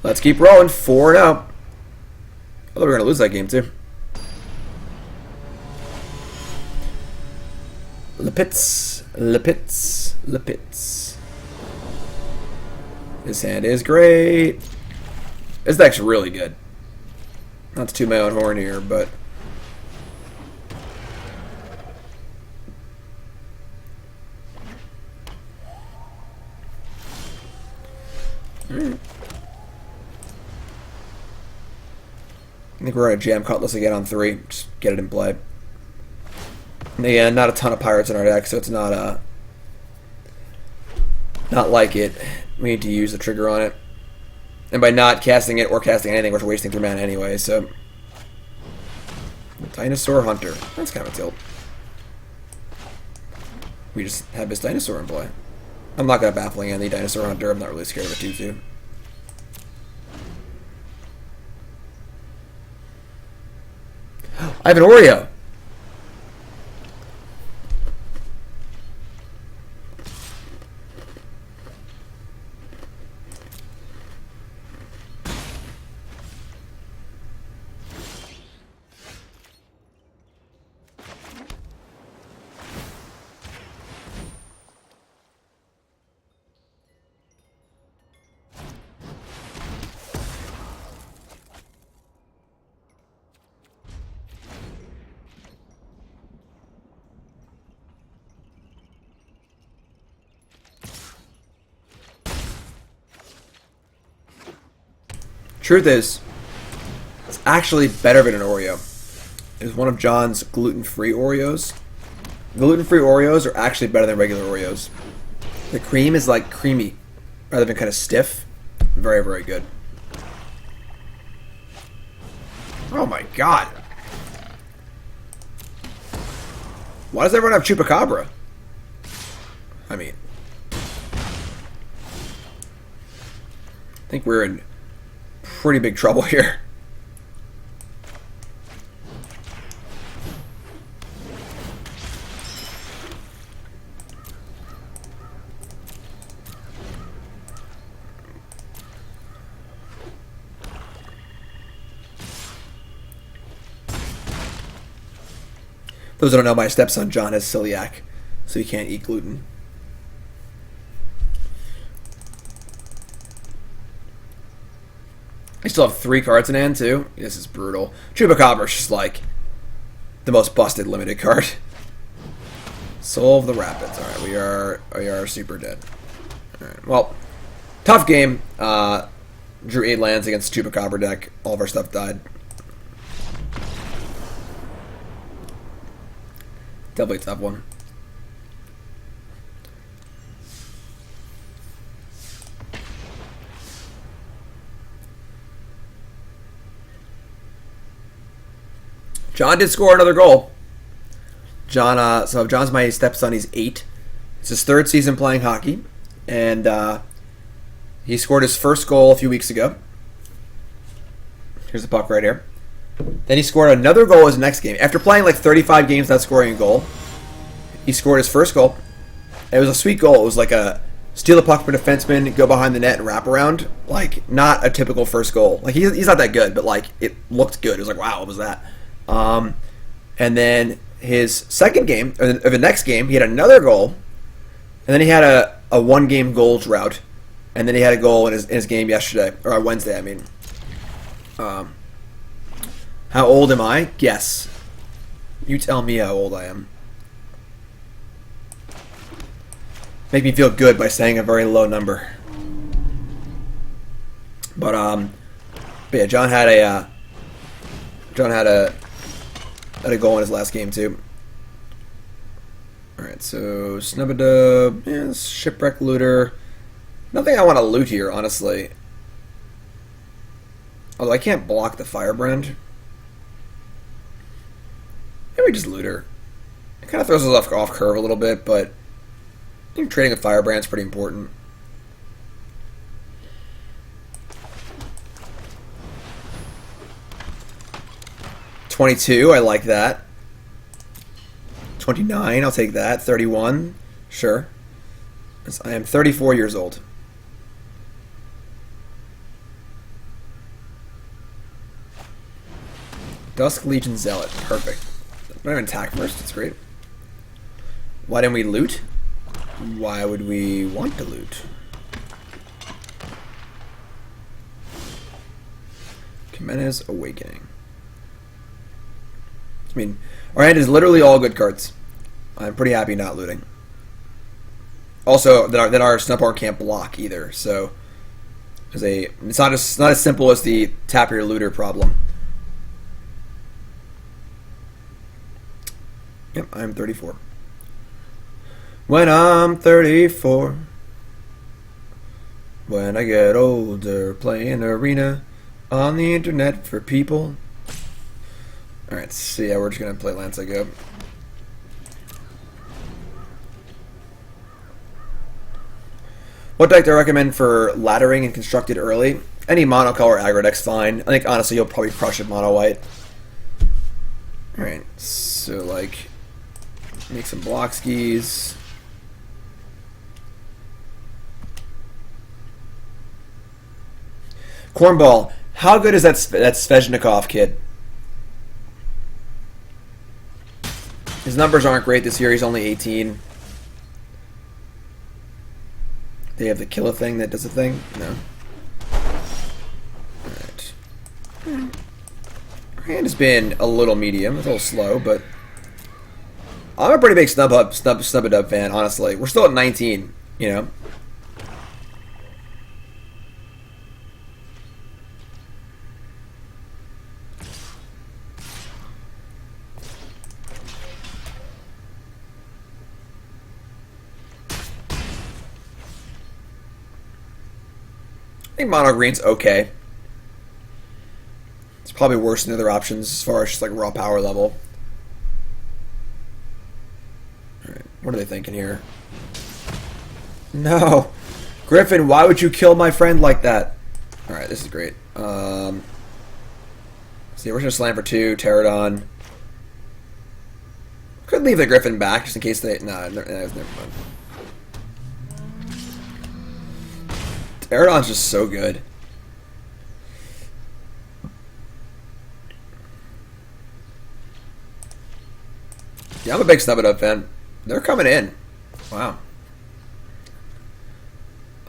Let's keep rolling. 4-0. I thought we were going to lose that game too. Lipitz. This hand is great. This deck's really good. Not to toot my own horn here, but... Alright. I think we're going to jam Cutlass again on 3. Just get it in play. And again, not a ton of pirates in our deck, so it's not like it. We need to use the trigger on it. And by not casting it or casting anything, we're wasting 3 mana anyway, so... Dinosaur Hunter. That's kind of a tilt. We just have this Dinosaur in play. I'm not going to Baffling End the Dinosaur Hunter. I'm not really scared of a 2-2. I have an Oreo! Truth is, it's actually better than an Oreo. It was one of John's gluten-free Oreos. Gluten-free Oreos are actually better than regular Oreos. The cream is like creamy rather than kind of stiff. Very, very good. Oh my god. Why does everyone have Chupacabra? I mean, I think we're in pretty big trouble here. Those that don't know, my stepson John has celiac, so he can't eat gluten. I still have 3 cards in hand too. This is brutal. Chupacabra's just like the most busted limited card. Soul of the Rapids. Alright, we are super dead. Alright, well, tough game. Drew 8 lands against Chupacabra deck. All of our stuff died. Definitely a tough one. John did score another goal. John, so John's my stepson. He's 8. It's his 3rd season playing hockey, and he scored his first goal a few weeks ago. Here's the puck right here. Then he scored another goal his next game. After playing like 35 games without scoring a goal, he scored his first goal. It was a sweet goal. It was like a steal the puck from a defenseman, go behind the net, and wrap around. Like, not a typical first goal. Like, he's not that good, but like, it looked good. It was like, wow, what was that? And then his second game, or the next game, he had another goal, and then he had a 1-game goal drought, and then he had a goal in his game yesterday, or on Wednesday, I mean. How old am I? Guess. You tell me how old I am. Make me feel good by saying a very low number. But yeah, John had a goal in his last game too. Alright, so Snubadub, yeah, Shipwreck Looter. Nothing I want to loot here, honestly. Although I can't block the Firebrand. Maybe just Looter. It kind of throws us off curve a little bit, but I think trading a Firebrand is pretty important. $22, I like that. 29, I'll take that. 31, sure. I am 34 years old. Dusk Legion Zealot, perfect. Not even attack first, that's great. Why didn't we loot? Why would we want to loot? Jimenez Awakening. I mean, our hand is literally all good cards. I'm pretty happy not looting. Also, that our Snubhorn can't block either, so it's not as simple as the tap your looter problem. Yep, I'm 34. When I'm 34, when I get older, playing arena on the internet for people. Alright, so yeah, we're just gonna play Lance I Go. What deck do I recommend for laddering and constructed early? Any monocolor aggro deck's fine. I think honestly you'll probably crush it mono white. Alright, so like make some block skis. Cornball, how good is that Svechnikov kid? His numbers aren't great this year. He's only 18. They have the killer thing that does a thing? No. Alright. Our hand has been a little medium. It's a little slow, but I'm a pretty big Snub-a-Dub fan, honestly. We're still at 19, you know? I think mono green's okay. It's probably worse than other options as far as just like raw power level. Alright, what are they thinking here? No! Griffin, why would you kill my friend like that? Alright, this is great. See, we're gonna slam for 2, Pterodon. Could leave the Griffin back just in case they. Nah, never mind. Pterodon's just so good. Yeah, I'm a big Snub-a-Dub fan. They're coming in. Wow.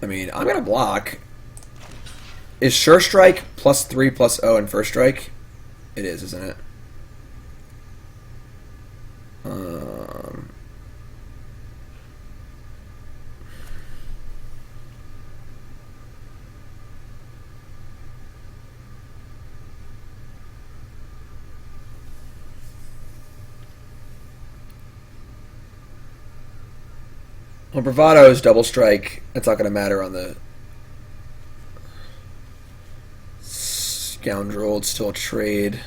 I mean, I'm gonna block. Is Sure Strike +3/+0 in First Strike? It is, isn't it? Well, Bravado is double strike. That's not going to matter on the Scoundrel. It's still a trade.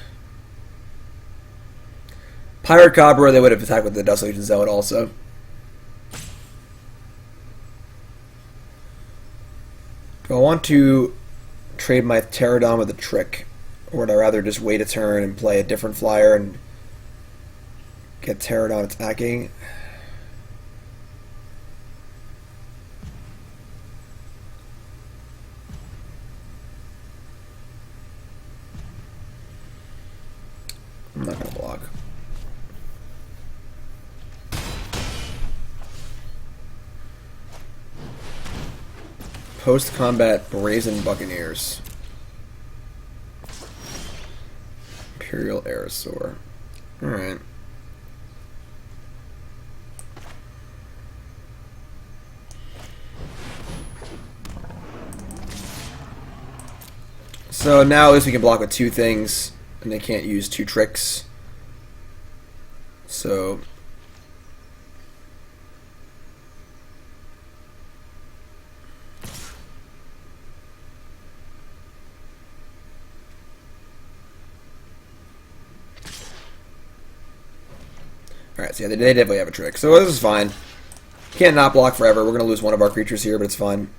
Pirate Cobra, they would have attacked with the Dust Legion Zealot also. Do I want to trade my Pterodon with a Trick? Or would I rather just wait a turn and play a different flyer and get Pterodon attacking? I'm not going to block. Post-combat Brazen Buccaneers. Imperial Aerosaur. Alright. So now at least we can block with 2 things, and they can't use 2 tricks. So Alright, so yeah, they definitely have a trick. So this is fine. Can't not block forever. We're going to lose one of our creatures here, but it's fine.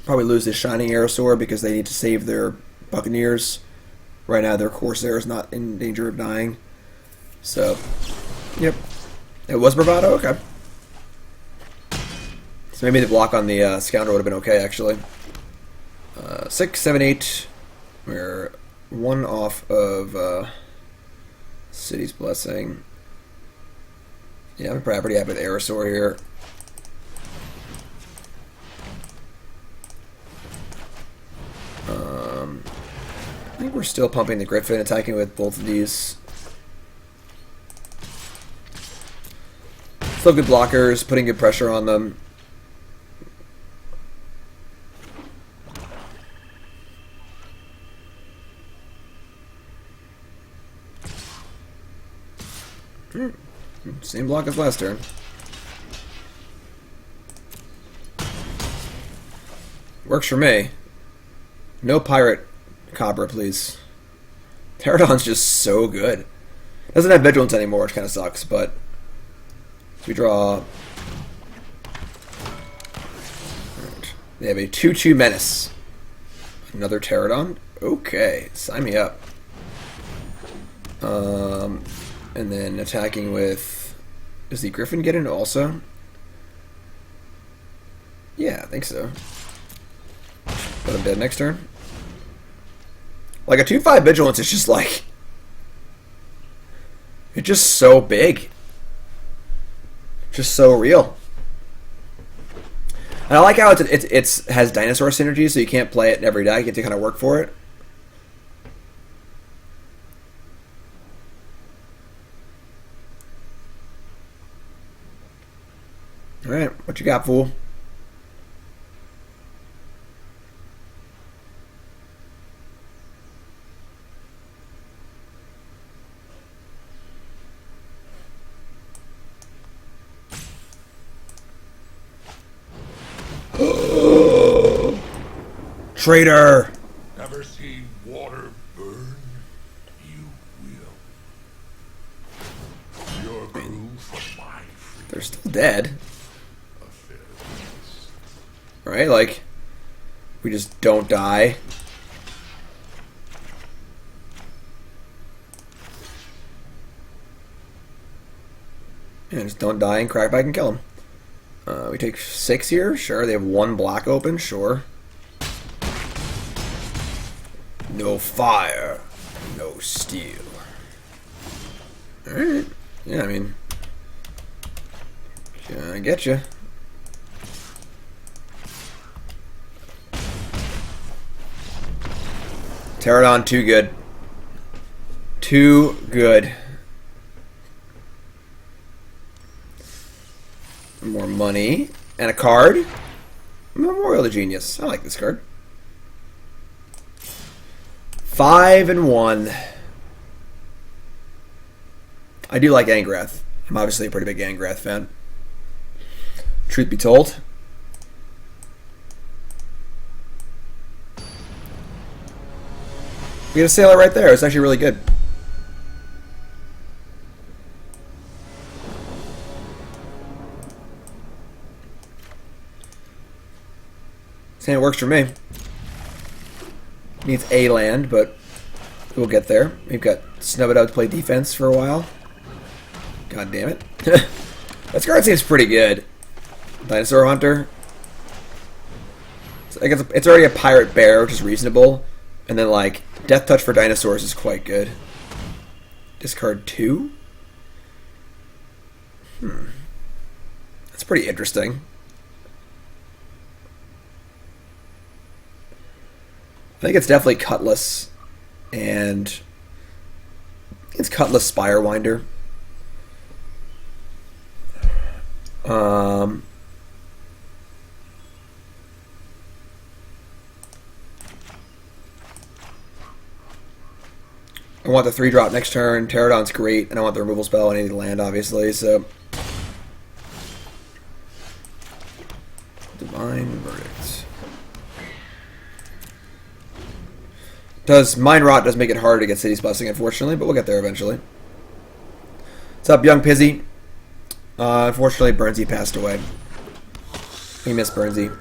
Probably lose this Shining Aerosaur because they need to save their Buccaneers. Right now, their Corsair is not in danger of dying. So, yep. It was Bravado? Okay. So maybe the block on the Scoundrel would have been okay, actually. 6, 7, 8. We're one off of City's Blessing. Yeah, I'm pretty happy with Aerosaur here. I think we're still pumping the Griffin, attacking with both of these. Still good blockers, putting good pressure on them. Same block as last turn. Works for me. No Pirate Cobra, please. Pterodon's just so good. Doesn't have Vigilance anymore, which kind of sucks, but... So we draw... Right. They have a 2-2 Menace. Another Pterodon? Okay, sign me up. And then attacking with... Does the Griffin get in also? Yeah, I think so. Put him dead next turn. Like, a 2-5 Vigilance is just like... It's just so big. Just so real. And I like how it has dinosaur synergy, so you can't play it in every deck. You have to kind of work for it. Alright, what you got, fool? Traitor! Never seen water burn? You will. Your crew for my freedom. They're still dead. A fair price. Right? Like, we just don't die. And just don't die and Crackback can kill him. We take 6 here? Sure. They have 1 black open? Sure. No fire. No steel. Alright. Yeah, I mean... I get you. Pterodon, too good. Too good. More money. And a card. Memorial to Genius. I like this card. 5-1. I do like Angrath. I'm obviously a pretty big Angrath fan. Truth be told. We get a Sailor right there. It's actually really good. Same works for me. Needs a land, but we'll get there. We've got Snub It Out to play defense for a while. God damn it. This card seems pretty good. Dinosaur Hunter. It's already a Pirate Bear, which is reasonable. And then, like, Death Touch for dinosaurs is quite good. Discard 2? That's pretty interesting. I think it's definitely Cutlass. And it's Cutlass Spirewinder. I want the 3-drop next turn. Pterodon's great, and I want the removal spell. I need to land, obviously, so... Divine Verdict. Mind Rot does make it hard to get City's Blessing, unfortunately, but we'll get there eventually. What's up, young Pizzy? Unfortunately, Burnsy passed away. We miss Burnsy.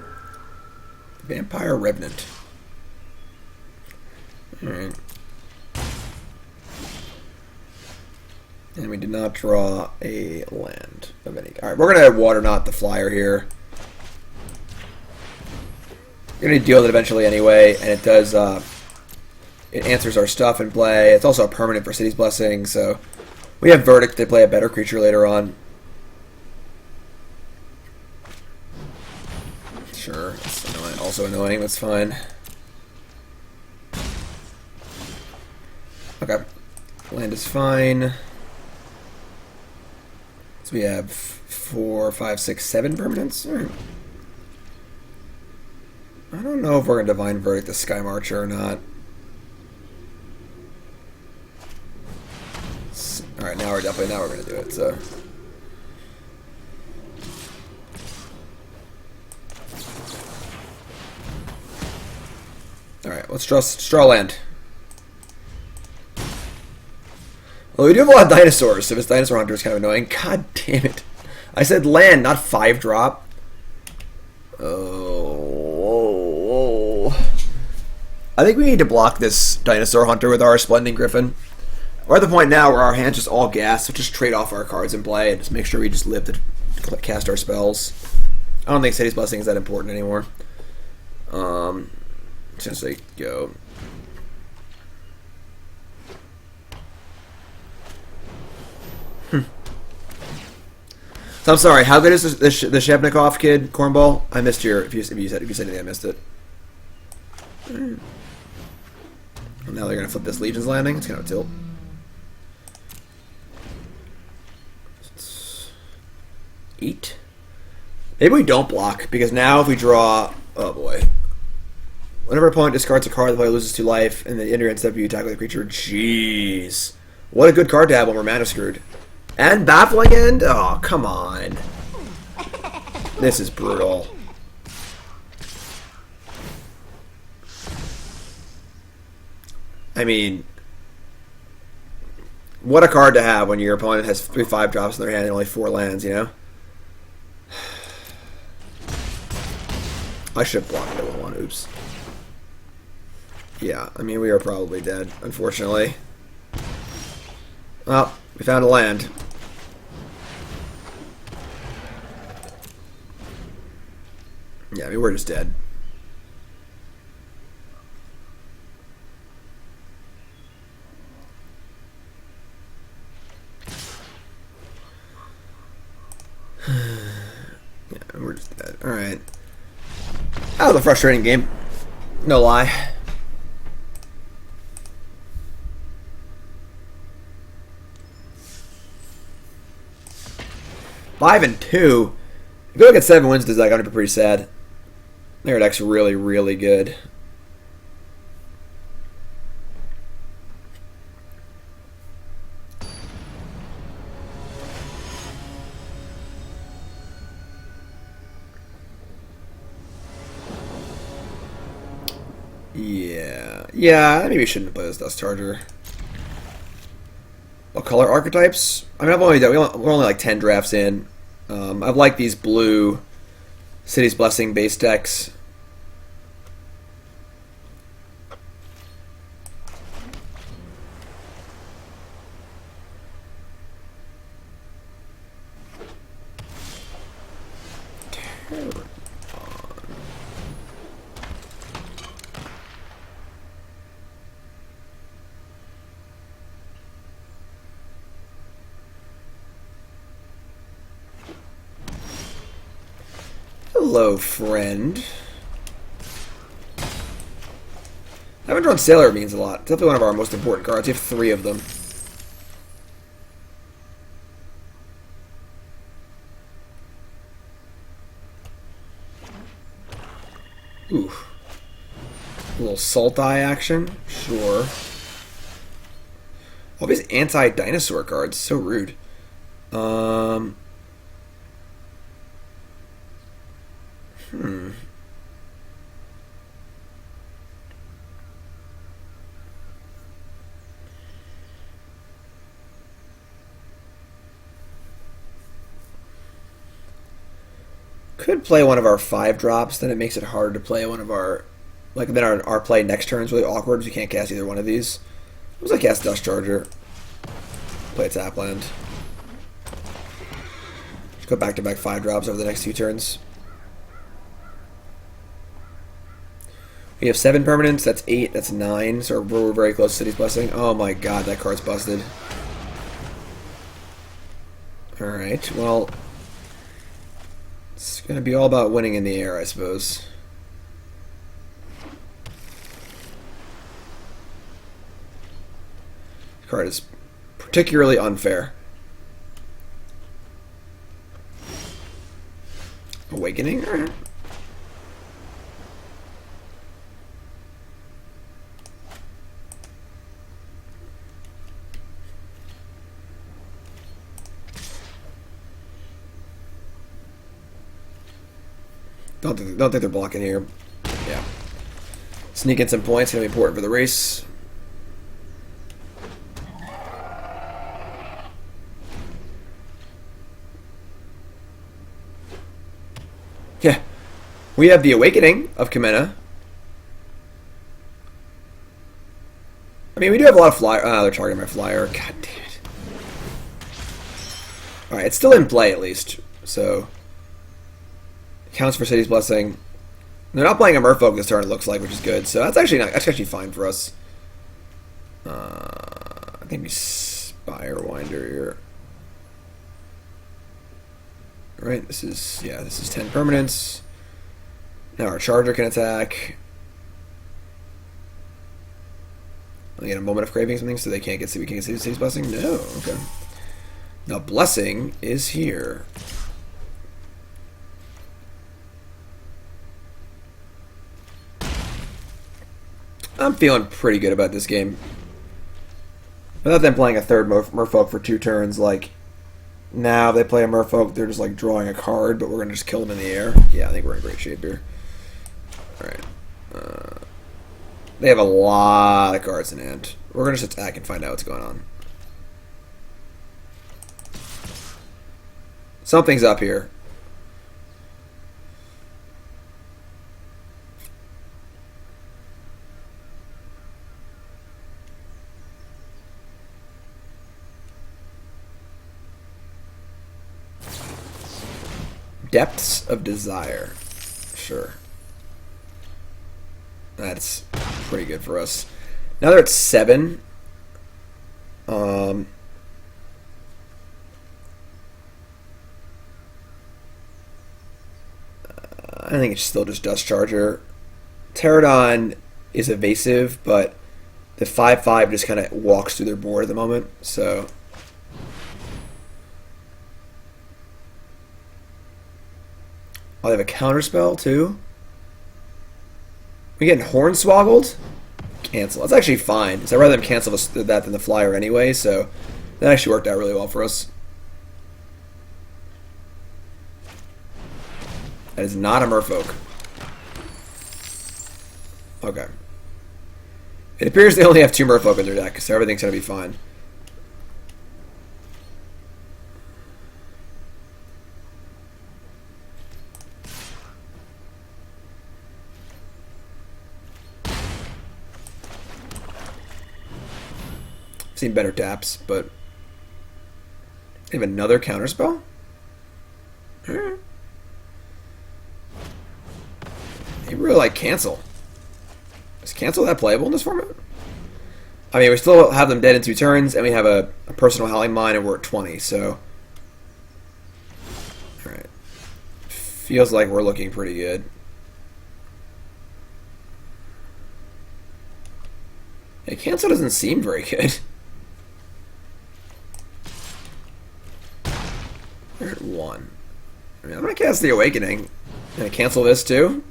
Vampire Revenant. Alright. And we did not draw a land of any. Alright, we're going to Water Knot the Flyer here. We're going to deal with it eventually anyway, and it does, it answers our stuff in play. It's also a permanent for City's Blessing, so we have Verdict to play a better creature later on. Sure, it's annoying. Also annoying, that's fine. Okay, land is fine. So we have 4, 5, 6, 7 permanents. Right. I don't know if we're going to Divine Verdict the Sky Marcher or not. Alright, now we're going to do it, so. Alright, let's draw land. Well, we do have a lot of dinosaurs, so this dinosaur hunter is kind of annoying. God damn it. I said land, not 5-drop. Oh. I think we need to block this dinosaur hunter with our Splending Griffin. We're at the point now where our hand's just all gas, so just trade off our cards and play and just make sure we just live to cast our spells. I don't think City's Blessing is that important anymore. Since they go. So I'm sorry. How good is the Shebnikov kid, Cornball? I missed your. If you said anything, I missed it. Well, now they're gonna flip this Legion's Landing. It's kind of a tilt. Eat. Maybe we don't block because now if we draw, oh boy. Whenever opponent discards a card, the player loses 2 life, and the enter instead of you attack with a creature. Jeez, what a good card to have when we're mana screwed. And Baffling End? Oh, come on. This is brutal. I mean, what a card to have when your opponent has 3 5-drops in their hand and only 4 lands, you know? I should have blocked it with 1. Oops. Yeah, I mean, we are probably dead, unfortunately. Well, we found a land. Yeah, I mean, we're just dead. Yeah, we're just dead. Alright. That was a frustrating game. No lie. Five and 2. If you look at 7 wins, does that gotta be pretty sad. Their deck's really, really good. Yeah, maybe we shouldn't play this Dust Charger. What color archetypes? I mean, we're only like 10 drafts in. I've liked these blue City's Blessing base decks. Hello, friend. Having drawn Sailor means a lot. It's definitely one of our most important cards. You have 3 of them. Ooh. A little Salt Eye action? Sure. All these anti-dinosaur cards. So rude. could play one of our 5-drops, then it makes it hard to play one of our... Like, then our play next turn is really awkward because we can't cast either one of these. What was I cast Dust Charger? Play Tap Land. Just go back-to-back 5-drops over the next 2 turns. We have 7 permanents, that's 8, that's 9, so we're very close to City's Blessing. Oh my god, that card's busted. Alright, well... It's gonna be all about winning in the air, I suppose. This card is particularly unfair. Awakening? Alright. Don't think they're blocking here. Yeah. Sneak in some points, gonna be important for the race. Yeah. We have the Awakening of Kamena. I mean, we do have a lot of flyer. Oh, they're targeting my flyer. God damn it. Alright, it's still in play at least. So... Counts for City's Blessing. They're not playing a Merfolk this turn, it looks like, which is good. So that's actually fine for us. I think we Spirewinder here. Right, this is 10 permanents. Now our Charger can attack. I get a Moment of Craving something, so we can't get City's Blessing? No, okay. Now Blessing is here. I'm feeling pretty good about this game. Without them playing a third Merfolk for 2 turns, like, now if they play a Merfolk, they're just, like, drawing a card, but we're going to just kill them in the air. Yeah, I think we're in great shape here. Alright. They have a lot of cards in hand. We're going to just attack and find out what's going on. Something's up here. Depths of Desire. Sure. That's pretty good for us. Now they're at 7. I think it's still just Dust Charger. Pterodon is evasive, but the 5/5 just kind of walks through their board at the moment, so... Oh, they have a counterspell too? We getting Hornswoggled? Cancel. That's actually fine. So I'd rather them cancel that than the flyer anyway, so that actually worked out really well for us. That is not a Merfolk. Okay. It appears they only have 2 Merfolk in their deck, so everything's going to be fine. Seen better taps, but they have another counterspell? They really like cancel. Is cancel that playable in this format? I mean, we still have them dead in 2 turns, and we have a personal Howling Mine, and we're at 20, so... Alright. Feels like we're looking pretty good. Yeah, cancel doesn't seem very good. We're at 1. I mean, I'm going to cast the Awakening. Can I cancel this too?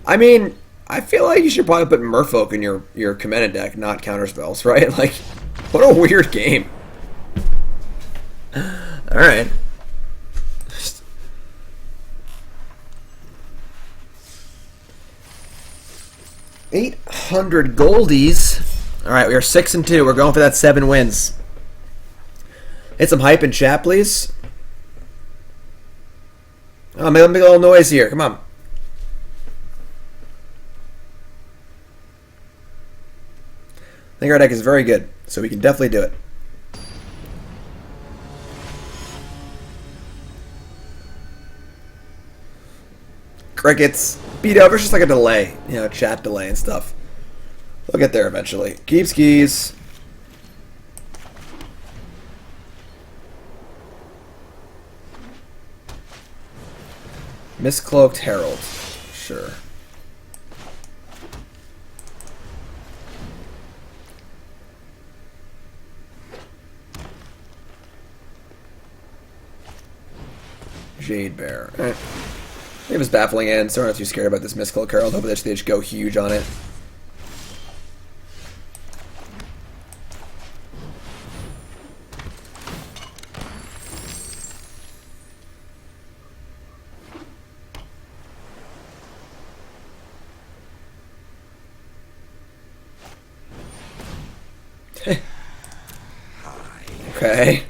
I mean, I feel like you should probably put Merfolk in your Kamena deck, not counterspells, right? Like, what a weird game. Alright. 800 goldies. All right, we are 6-2. We're going for that 7 wins. Hit some hype in chat, please. Oh, make a little noise here. Come on. I think our deck is very good, so we can definitely do it. Crickets. Beat over. It's just like a delay. You know, chat delay and stuff. We'll get there eventually. Keep skis. Miscloaked Herald. Sure. Jade Bear. Alright. It was baffling end, so I'm not too scared about this Miscloaked Herald. Hopefully they just go huge on it. Okay.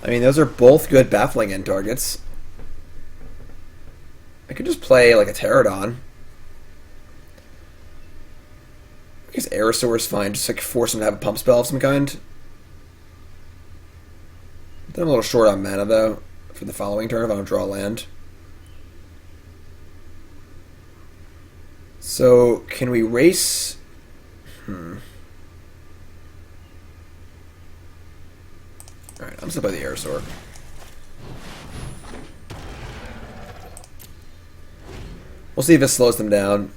I mean, those are both good baffling end targets. I could just play like a Pterodon. I guess Aerosaur is fine, just like force him to have a pump spell of some kind. Then I'm a little short on mana though for the following turn if I don't draw land. So, can we race? Alright, I'm just gonna play the Aerosaur. We'll see if it slows them down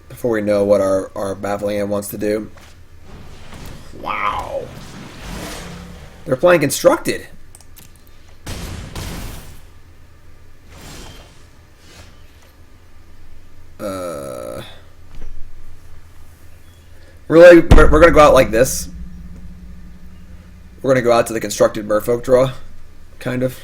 before we know what our baffling end wants to do. Wow. They're playing Constructed. Really, we're gonna go out like this. We're gonna go out to the Constructed Merfolk draw, kind of.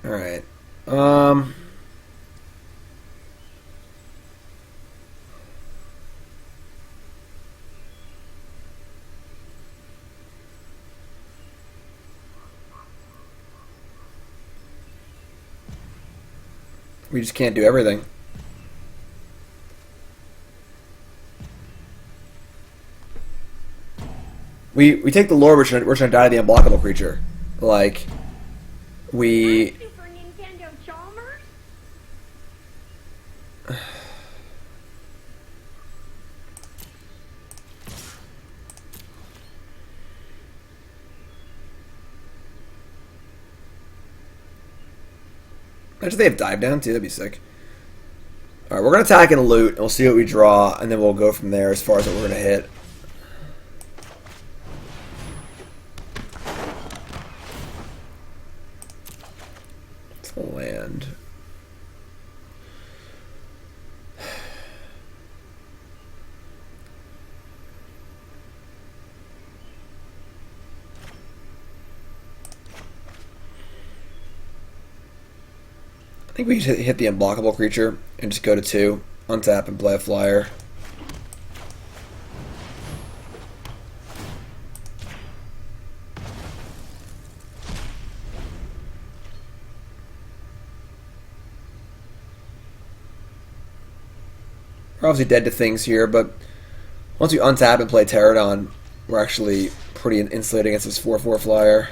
All right. We just can't do everything. We take the lore, we're trying to die to the unblockable creature. Like, we... Super Nintendo Chalmers? Imagine they have dive down too, that'd be sick. Alright, we're gonna attack and loot, and we'll see what we draw, and then we'll go from there as far as what we're gonna hit. It's a land. I think we should hit the unblockable creature and just go to 2, untap and play a flyer. We're obviously dead to things here, but once we untap and play Pterodon, we're actually pretty insulated against this 4/4 flyer.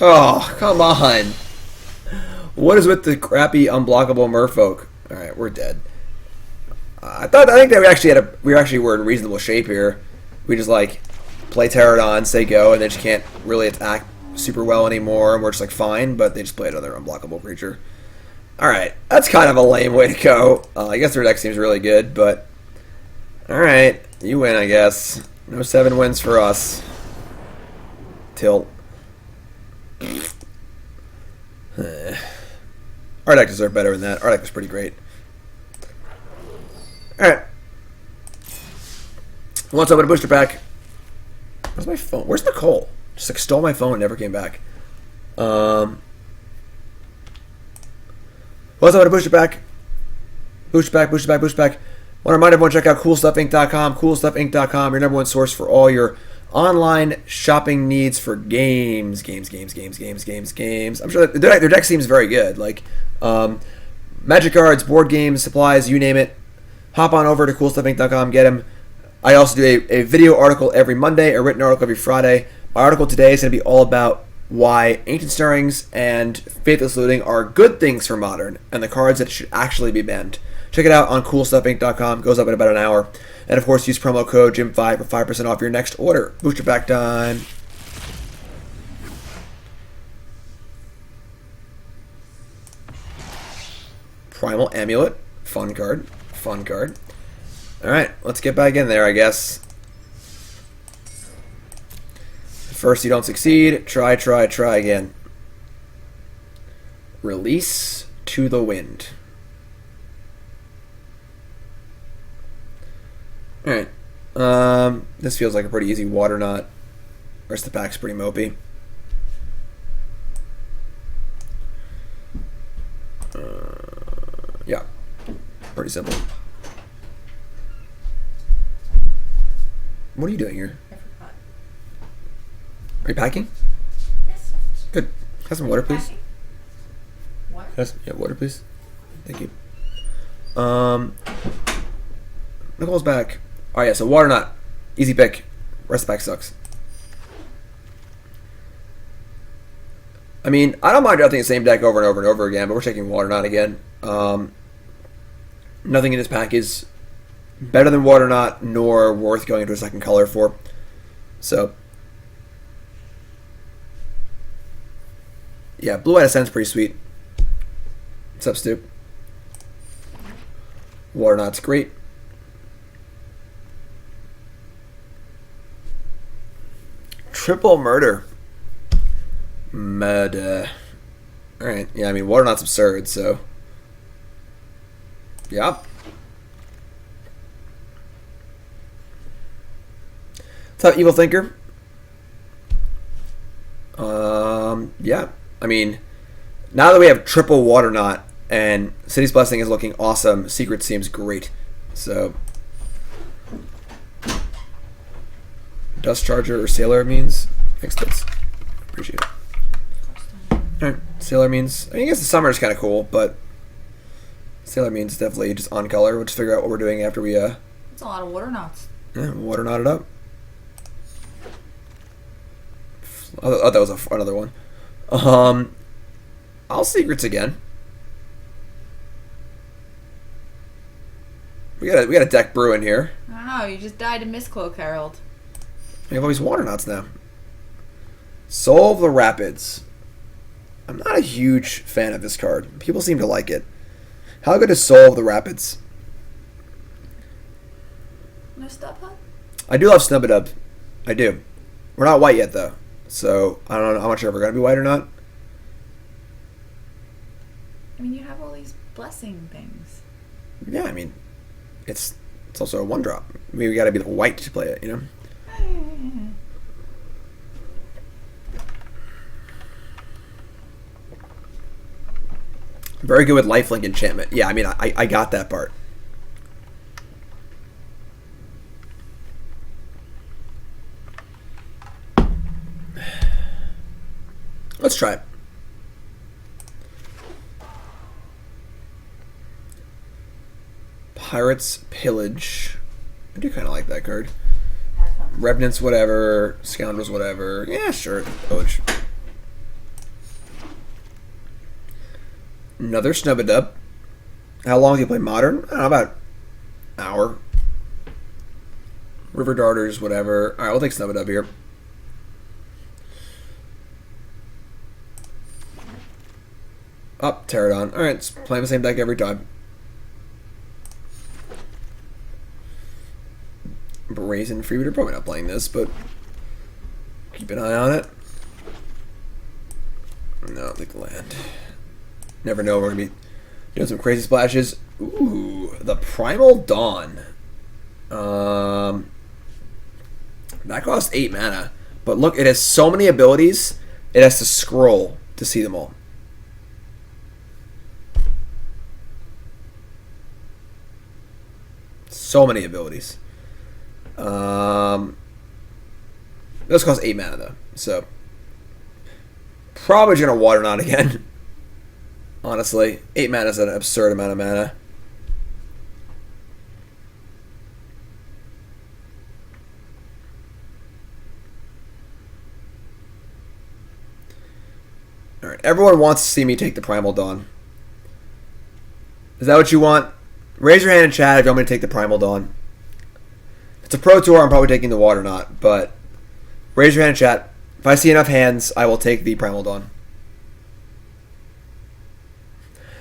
Oh, come on. What is with the crappy unblockable merfolk? Alright, we're dead. I think that we actually were in reasonable shape here. We just like play Pterodon, say go, and they just can't really attack super well anymore, and we're just like fine, but they just play another unblockable creature. Alright, that's kind of a lame way to go. I guess their deck seems really good, but alright, you win, I guess. No 7 wins for us. tilt. Our deck deserved better than that. Our deck was pretty great. Alright. Once I open a booster pack. Where's my phone? Where's Nicole? Just like stole my phone and never came back. Once I open a booster pack. Booster pack, booster pack, booster pack. Want to remind everyone, check out CoolStuffInc.com. CoolStuffInc.com, your #1 source for all your online shopping needs for games. Games. I'm sure that their deck seems very good. Like, Magic cards, board games, supplies, you name it. Hop on over to CoolStuffInc.com, get them. I also do a video article every Monday, a written article every Friday. My article today is going to be all about why Ancient Stirrings and Faithless Looting are good things for Modern, and the cards that should actually be banned. Check it out on CoolStuffInc.com. Goes up in about an hour. And of course, use promo code JIM5 for 5% off your next order. Booster pack time. Primal Amulet. Fun card. Fun card. Alright, let's get back in there, I guess. First you don't succeed. Try again. Release to the wind. Alright. This feels like a pretty easy water knot. The rest of the pack's pretty mopey. Yeah. Pretty simple. What are you doing here? I forgot. Are you packing? Yes. Good. Have some water, please. Packing? What? Yeah, water, please. Thank you. Nicole's back. Oh yeah, so water knot. Easy pick. Rest of the pack sucks. I mean, I don't mind drafting the same deck over and over and over again, but we're taking water knot again. Nothing in this pack is better than water knot, nor worth going into a second color for. So, yeah, blue white ascent's pretty sweet. What's up, Stu? Water knot's great. Triple murder. Murder. Alright, yeah, I mean, water knot's absurd, so. Yeah. What's up, Evil Thinker? Yeah. I mean, now that we have triple water knot and City's Blessing is looking awesome, Secret seems great. So, Dust Charger or Sailor means fix this. Appreciate it. Alright, Sailor means, I guess the summer is kind of cool, but Sailor means definitely just on color. We'll just figure out what we're doing after we, That's a lot of water knots. yeah, water knot it up. Oh, that was another one. I'll Secrets again. We got a deck brewing here. I don't know, you just died to Mistcloak Herald. We have all these water knots now. Solve the Rapids. I'm not a huge fan of this card. People seem to like it. How good is Solve the Rapids? No stop hut? I do love Snubbadub. I do. We're not white yet, though. So, I don't know how much we're going to be white or not. I mean, you have all these blessing things. Yeah, I mean, it's also a 1-drop. I mean, we got to be the white to play it, you know? Very good with lifelink enchantment. Yeah, I mean, I got that part. Let's try it. Pirates Pillage. I do kind of like that card. Revenants, whatever. Scoundrels, whatever. Yeah, sure. Pillage. Another Snubbadub. How long do you play Modern? I don't know, about an hour. River Darters, whatever. Alright, we'll take Snubbadub here. Up, Pterodon. Alright, it's playing the same deck every time. Brazen Freebooter. Probably not playing this, but keep an eye on it. I'll take the land. Never know, we're going to be doing some crazy splashes. Ooh, the Primal Dawn. That costs 8 mana. But look, it has so many abilities, it has to scroll to see them all. So many abilities. Those cost 8 mana though, so probably gonna Water Knot again. Honestly, 8 mana is an absurd amount of mana. Alright, everyone wants to see me take the Primal Dawn. Is that what you want? Raise your hand in chat if you want me to take the Primal Dawn. If it's a Pro Tour, I'm probably taking the Water Knot, but raise your hand in chat. If I see enough hands, I will take the Primal Dawn.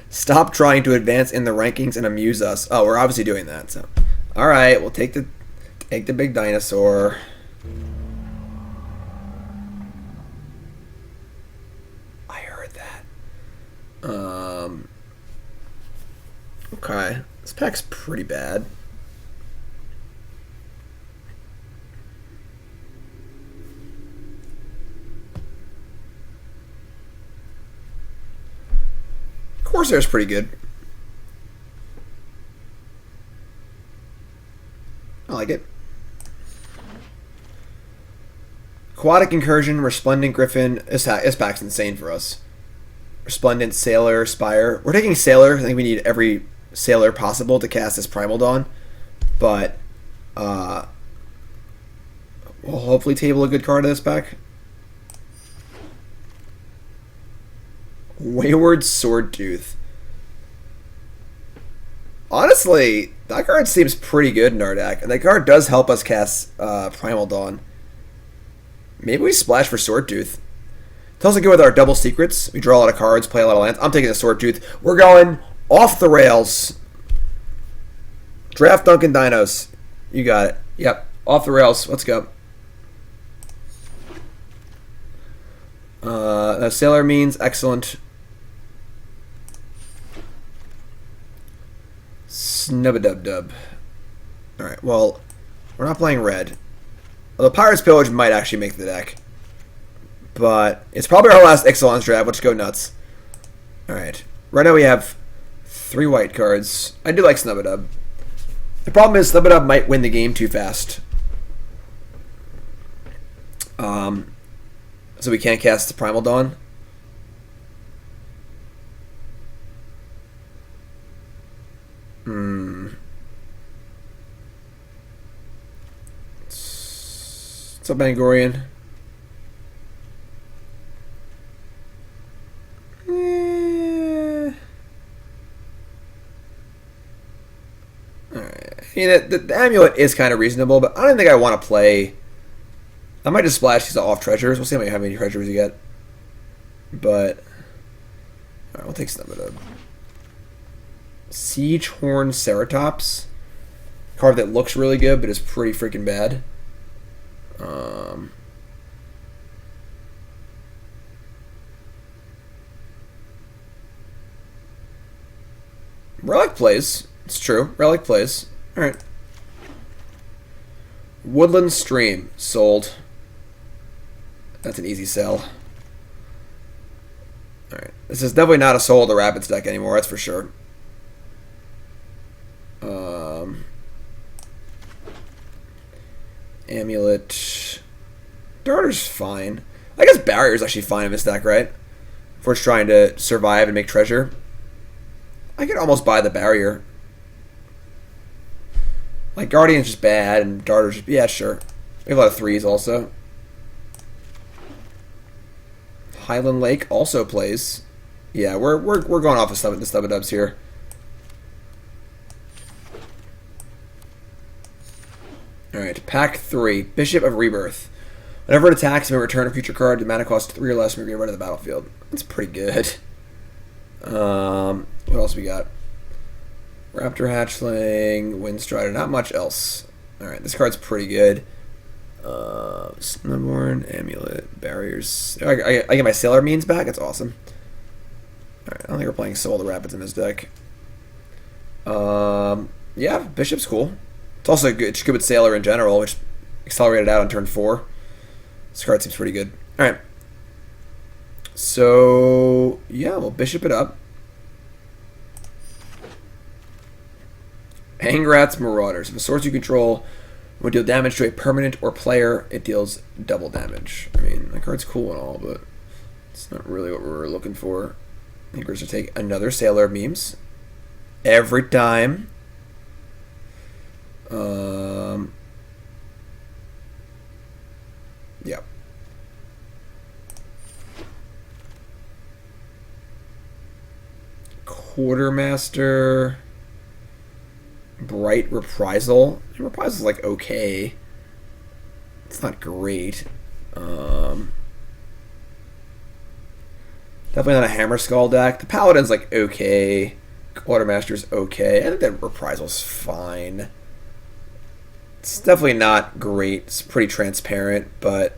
Stop trying to advance in the rankings and amuse us. Oh, we're obviously doing that, so. Alright, we'll take the big dinosaur. Okay. This pack's pretty bad. Corsair's pretty good. I like it. Aquatic Incursion, Resplendent Griffin. This pack's insane for us. Resplendent, Sailor, Spire. We're taking Sailor. I think we need every Sailor possible to cast this Primal Dawn. But, we'll hopefully table a good card in this pack. Wayward Swordtooth. Honestly, that card seems pretty good in our deck. And that card does help us cast Primal Dawn. Maybe we splash for Swordtooth. It's also good with our double secrets. We draw a lot of cards, play a lot of lands. I'm taking the Swordtooth. We're going off the rails. Draft Duncan Dinos. You got it. Yep. Off the rails. Let's go. Sailor means excellent. Snubba-dub-dub. Alright, well, we're not playing red. Although Pirate's Pillage might actually make the deck. But it's probably our last Ixalan's draft. Let's go nuts. Alright. Right now we have 3 white cards. I do like Snubba-dub. The problem is Snubba-dub might win the game too fast. So we can't cast the Primal Dawn. What's up, Bangorian? Alright. The amulet is kind of reasonable, but I don't think I want to play. I might just splash these off treasures. We'll see how many treasures we get. But alright, we'll take some of them. Siegehorn Ceratops. Card that looks really good, but is pretty freaking bad. Relic plays. It's true. Relic plays. Alright. Woodland Stream. Sold. That's an easy sell. Alright. This is definitely not a Soul of the Rapids deck anymore, that's for sure. Amulet. Darter's fine. I guess Barrier's actually fine in this deck, right? If we're trying to survive and make treasure. I could almost buy the Barrier. Like, Guardian's just bad, and Darter's just... Yeah, sure. We have a lot of 3s also. Highland Lake also plays. Yeah, we're going off of the Stubba-Dubs here. Alright, pack 3. Bishop of Rebirth. Whenever it attacks, may return a future card. The mana costs 3 or less when you get rid of the battlefield. That's pretty good. What else we got? Raptor Hatchling, Windstrider, not much else. Alright, this card's pretty good. Snowborn, Amulet, Barriers. I get my Sailor Means back, that's awesome. Alright, I don't think we're playing Soul the Rapids in this deck. Yeah, Bishop's cool. It's also good. It's good with Sailor in general, which accelerated out on turn 4. This card seems pretty good. Alright. So, yeah, we'll Bishop it up. Angrat's Marauders. If a source you control would deal damage to a permanent or player, it deals double damage. I mean, that card's cool and all, but it's not really what we're looking for. I think we're just going to take another Sailor of Memes. Every time. Yeah. Quartermaster. Bright Reprisal. Reprisal's like okay. It's not great. Definitely not a Hammer Skull deck. The Paladin's like okay. Quartermaster's okay. I think that Reprisal's fine. It's definitely not great. It's pretty transparent, but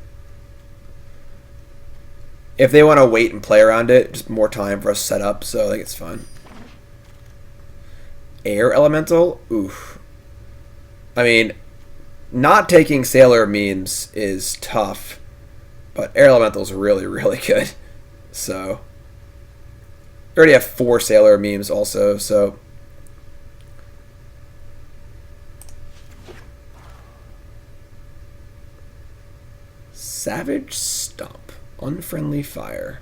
if they want to wait and play around it, just more time for us to set up, so I think it's fine. Air Elemental? Oof. I mean, not taking Sailor Memes is tough, but Air Elemental's really, really good. So, we already have 4 Sailor Memes also, so. Savage Stomp. Unfriendly Fire.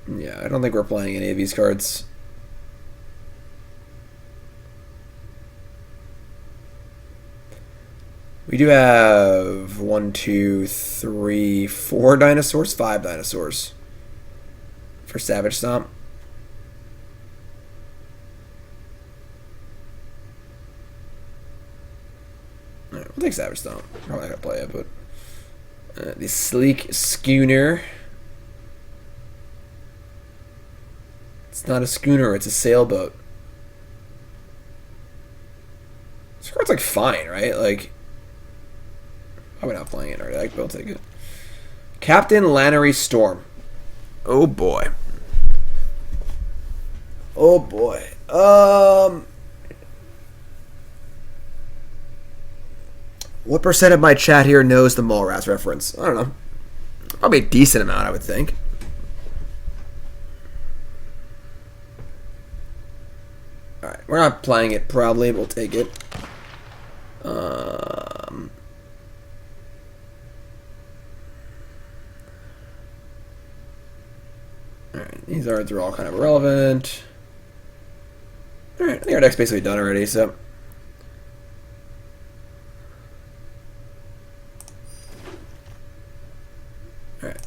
Yeah, I don't think we're playing any of these cards. We do have 1, 2, 3, 4 dinosaurs, 5 dinosaurs for Savage Stomp. Alright, we'll take Savage Stomp. Probably not gonna play it, but the Sleek Schooner. It's not a schooner, it's a sailboat. This card's like fine, right? Like, probably not playing it in our deck, but I'll take it. Captain Lannery Storm. Oh boy. Oh boy. What percent of my chat here knows the Mallrats reference? I don't know. Probably a decent amount, I would think. Alright, we're not playing it probably, we'll take it. Alright, these cards are all kind of irrelevant. Alright, I think our deck's basically done already, so. Alright.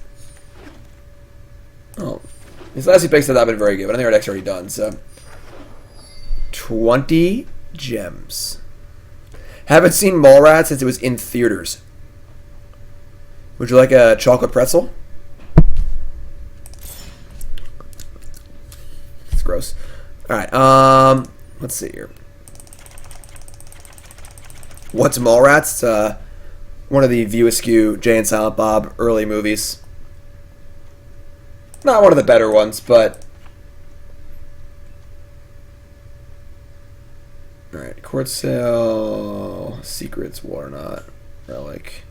Oh, these last few picks have not been very good, but I think our deck's already done, so. 20 gems. Haven't seen Mallrats since it was in theaters. Would you like a chocolate pretzel? It's gross. Alright, let's see here. What's Mallrats? It's one of the View Askew, Jay and Silent Bob early movies. Not one of the better ones, but alright, Court Sale, Secrets, Waterknot, Relic,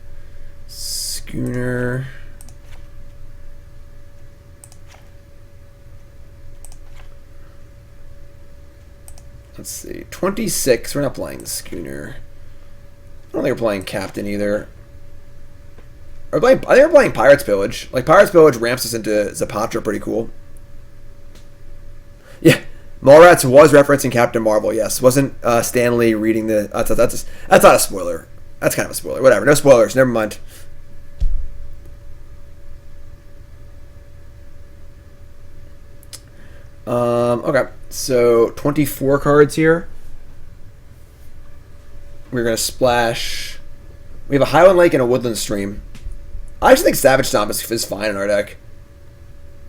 Schooner. Let's see, 26, we're not playing the Schooner. I don't think we're playing Captain either. I think we're playing Pirate's Pillage. Like, Pirate's Pillage ramps us into Zapatra, pretty cool. Yeah. Mallrats was referencing Captain Marvel, yes. Wasn't Stan Lee reading the... That's not a spoiler. That's kind of a spoiler. Whatever, no spoilers. Never mind. Okay, so 24 cards here. We're going to splash... We have a Highland Lake and a Woodland Stream. I actually think Savage Stomp is fine in our deck.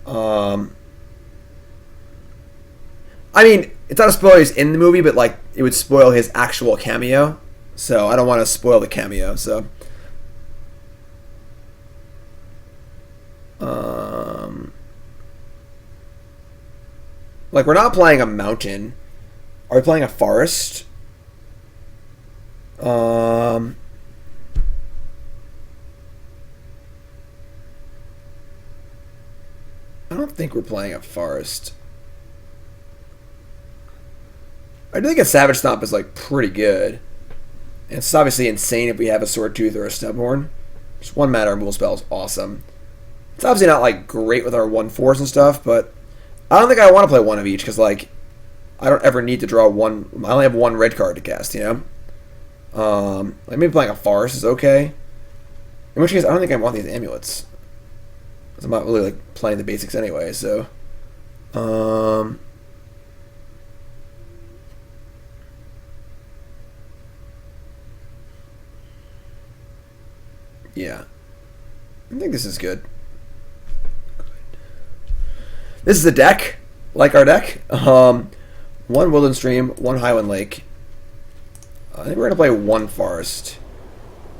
I mean, it's not a spoiler he's in the movie, but like it would spoil his actual cameo. So I don't want to spoil the cameo. So, Like, we're not playing a mountain. Are we playing a forest? I don't think we're playing a forest. I do think a Savage Stomp is, like, pretty good. And it's obviously insane if we have a Sword Tooth or a Stubborn. Just 1 mana removal spell is awesome. It's obviously not, like, great with our 1/4s and stuff, but I don't think I want to play one of each, because, like, I don't ever need to draw one. I only have 1 red card to cast, you know? Like, maybe playing a forest is okay. In which case, I don't think I want these amulets. Because I'm not really, like, playing the basics anyway, so... yeah. I think this is good. This is a deck, like our deck. 1 Woodland Stream, 1 Highland Lake. I think we're going to play 1 Forest.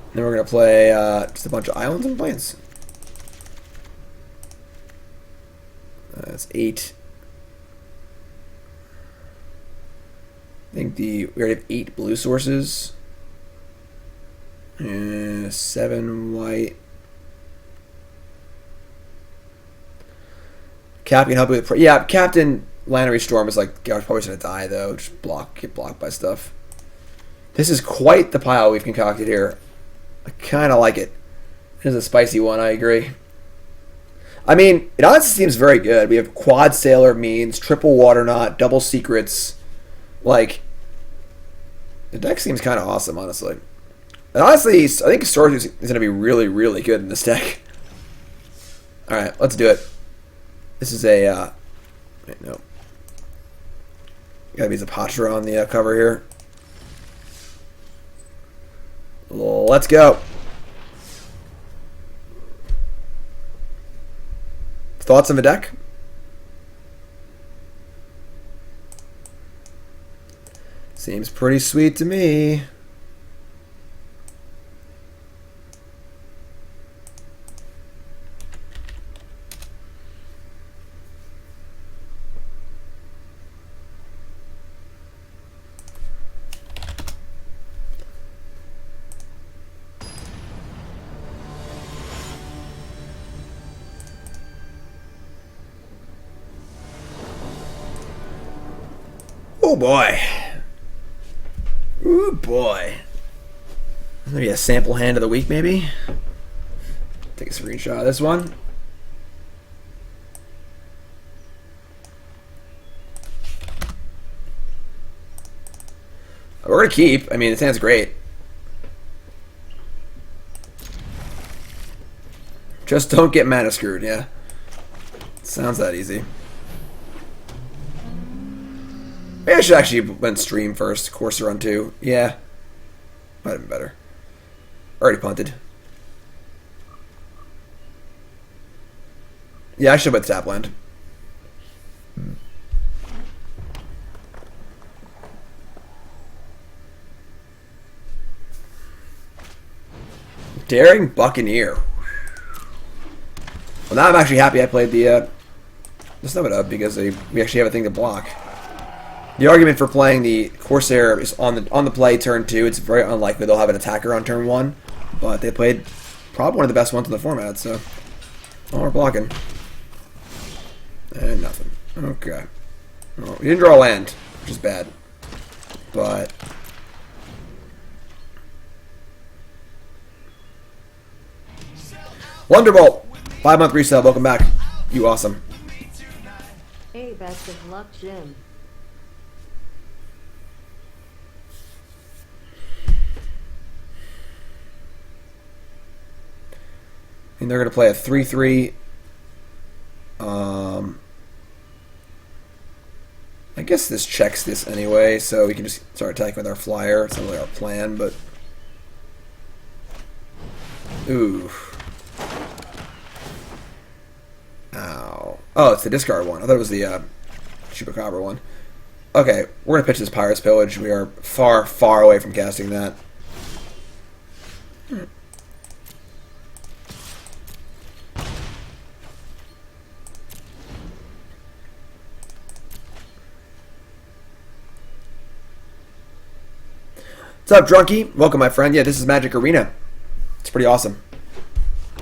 And then we're going to play just a bunch of islands and plains. That's 8. I think we already have 8 blue sources. 7 white. Cap can help you with... yeah, Captain Lannery Storm is like... gosh, probably going to die, though. Just get blocked by stuff. This is quite the pile we've concocted here. I kind of like it. It is a spicy one, I agree. I mean, it honestly seems very good. We have Quad Sailor Means, Triple Water Knot, Double Secrets. Like, the deck seems kind of awesome, honestly. And honestly, I think Storage is going to be really, really good in this deck. Alright, let's do it. This is a... wait, no. Gotta be Zapatra on the cover here. Let's go. Thoughts on the deck? Seems pretty sweet to me. Oh boy. Oh boy. Maybe a sample hand of the week, maybe? Take a screenshot of this one. We're gonna keep. I mean, it sounds great. Just don't get mana screwed, yeah. Sounds that easy. Maybe I should actually went stream first. Courser on 2. Yeah. Might have been better. Already punted. Yeah, I should have went tap land. Daring Buccaneer. Well, now I'm actually happy I played the Snub It Up because we actually have a thing to block. The argument for playing the Corsair is on the play turn 2. It's very unlikely they'll have an attacker on turn 1, but they played probably one of the best ones in the format. So, oh, we're blocking and nothing. Okay, well, we didn't draw land, which is bad, but Wonderbolt, 5-month resale. Welcome back. You awesome. Hey, best of luck, Jim. And they're going to play a 3/3. I guess this checks this anyway, so we can just start attacking with our flyer. It's not really our plan, but... ooh. Ow. Oh, it's the discard one. I thought it was the Chupacabra one. Okay, we're going to pitch this Pirate's Pillage. We are far, far away from casting that. What's up, Drunky? Welcome, my friend. Yeah, this is Magic Arena. It's pretty awesome. A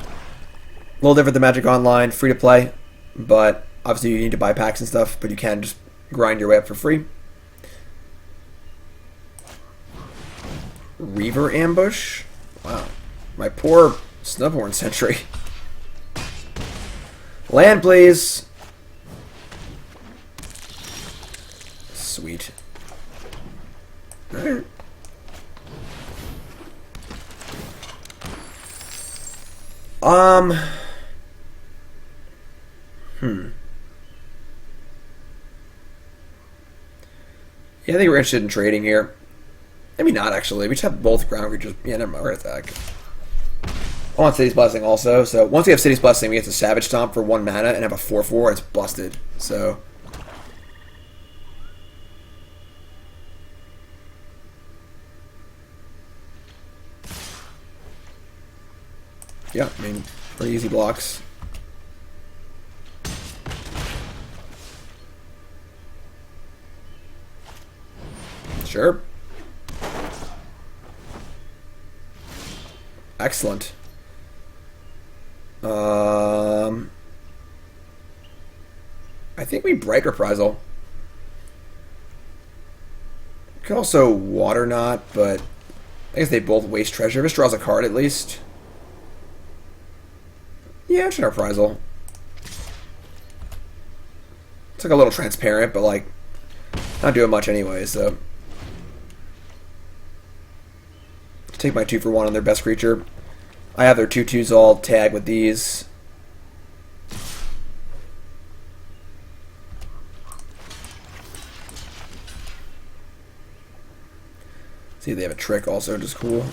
little different than Magic Online, free to play, but obviously you need to buy packs and stuff, but you can just grind your way up for free. Reaver Ambush? Wow. My poor Snubhorn Sentry. Land, please. Sweet. Alright. Yeah, I think we're interested in trading here. Maybe not, actually. We just have both ground creatures. Yeah, never mind. We're gonna attack. I want City's Blessing also. So once we have City's Blessing, we get to Savage Stomp for 1 mana and have a 4/4. It's busted. So yeah, I mean, pretty easy blocks. Sure. Excellent. I think we Bright Reprisal. Could also Water Knot, but I guess they both waste treasure. This draws a card at least. Yeah, it's an Reprisal. It's like a little transparent, but like not doing much anyway, so take my 2-for-1 on their best creature. I have their 2/2s all tag with these. See, they have a trick also, which is cool.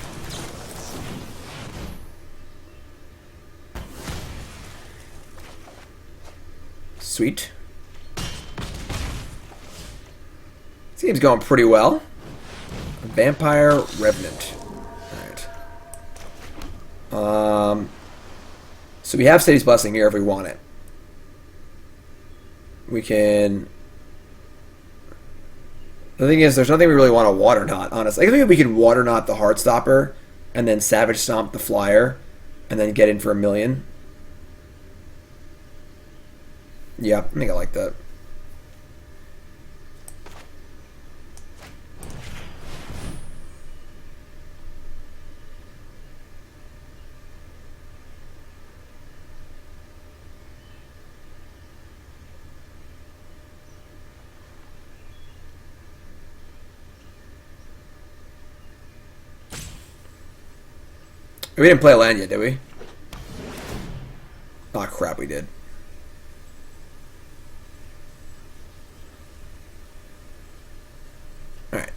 Sweet. This game's going pretty well. Vampire Revenant. Alright. So we have City's Blessing here if we want it. We can... The thing is, there's nothing we really want to Water Knot, honestly. I think we can Water Knot the Heartstopper, and then Savage Stomp the Flyer, and then get in for 1,000,000. Yeah, I think I like that. We didn't play a land yet, did we? Oh crap, we did. Alright.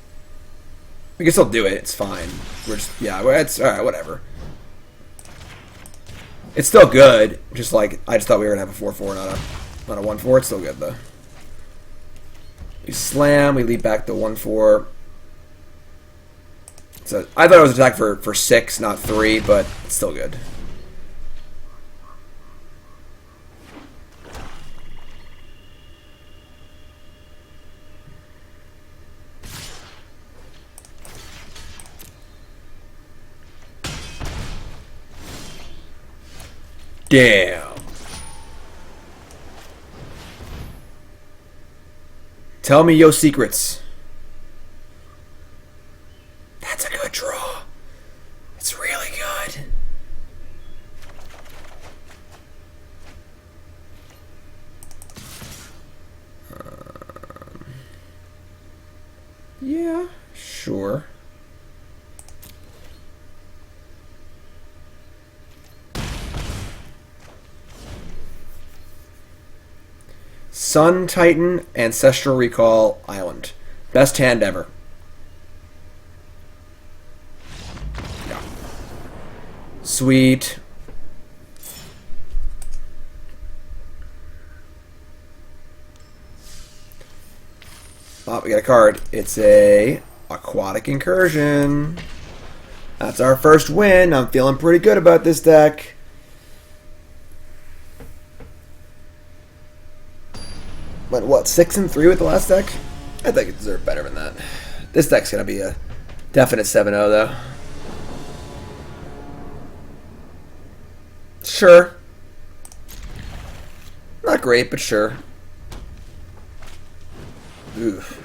We can still do it, it's fine. We're just, yeah, it's, alright, whatever. It's still good, just like, I just thought we were gonna have a 4/4, not a 1/4, it's still good though. We slam, we lead back the 1/4. So I thought it was an attack for 6, not 3, but it's still good. Damn. Tell me your secrets. That's a good draw. It's really good. Yeah, sure. Sun Titan, Ancestral Recall, Island. Best hand ever. Yeah. Sweet. Oh, we got a card. It's a Aquatic Incursion. That's our first win. I'm feeling pretty good about this deck. Went what, 6-3 with the last deck? I think it deserved better than that. This deck's gonna be a Definite 7-0 though. Sure. Not great, but sure. Oof.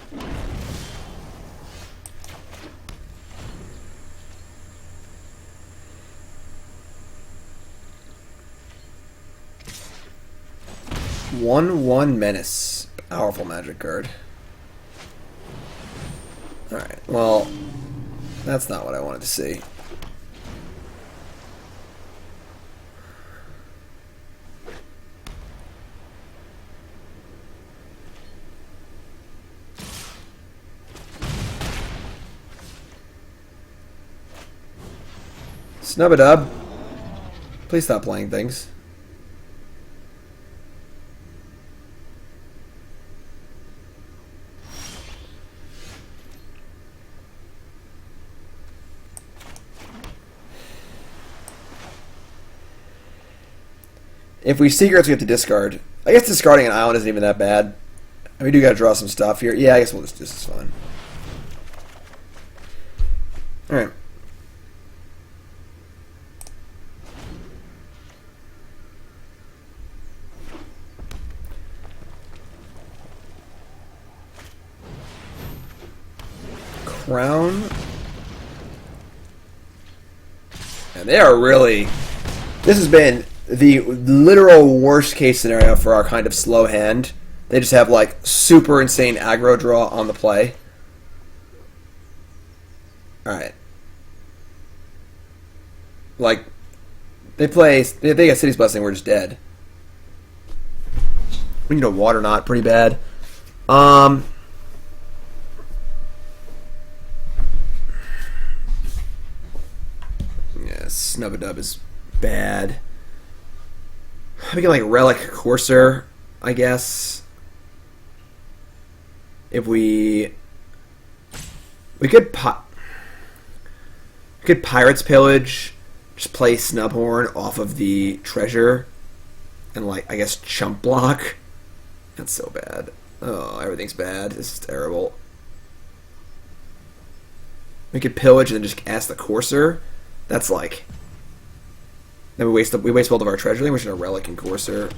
One menace. Powerful magic card. Alright, well, that's not what I wanted to see. Snub-a-dub. Please stop playing things. If we secrets, we have to discard. I guess discarding an island isn't even that bad. And we do gotta draw some stuff here. Yeah, I guess we'll just this is fine. Alright. Crown. And they are really... This has been the literal worst case scenario for our kind of slow hand. They just have like super insane aggro draw on the play. Alright. Like, they get City's Blessing, we're just dead. We need a Water Knot pretty bad. Yeah, Snub-a-Dub is bad. We can like Relic Courser, I guess. If we could Pirates Pillage, just play Snubhorn off of the treasure, and like I guess chump block. That's so bad. Oh, everything's bad. This is terrible. We could pillage and then just cast the Courser. That's like. Then we waste both of our treasure. I think we should have Relic and Courser.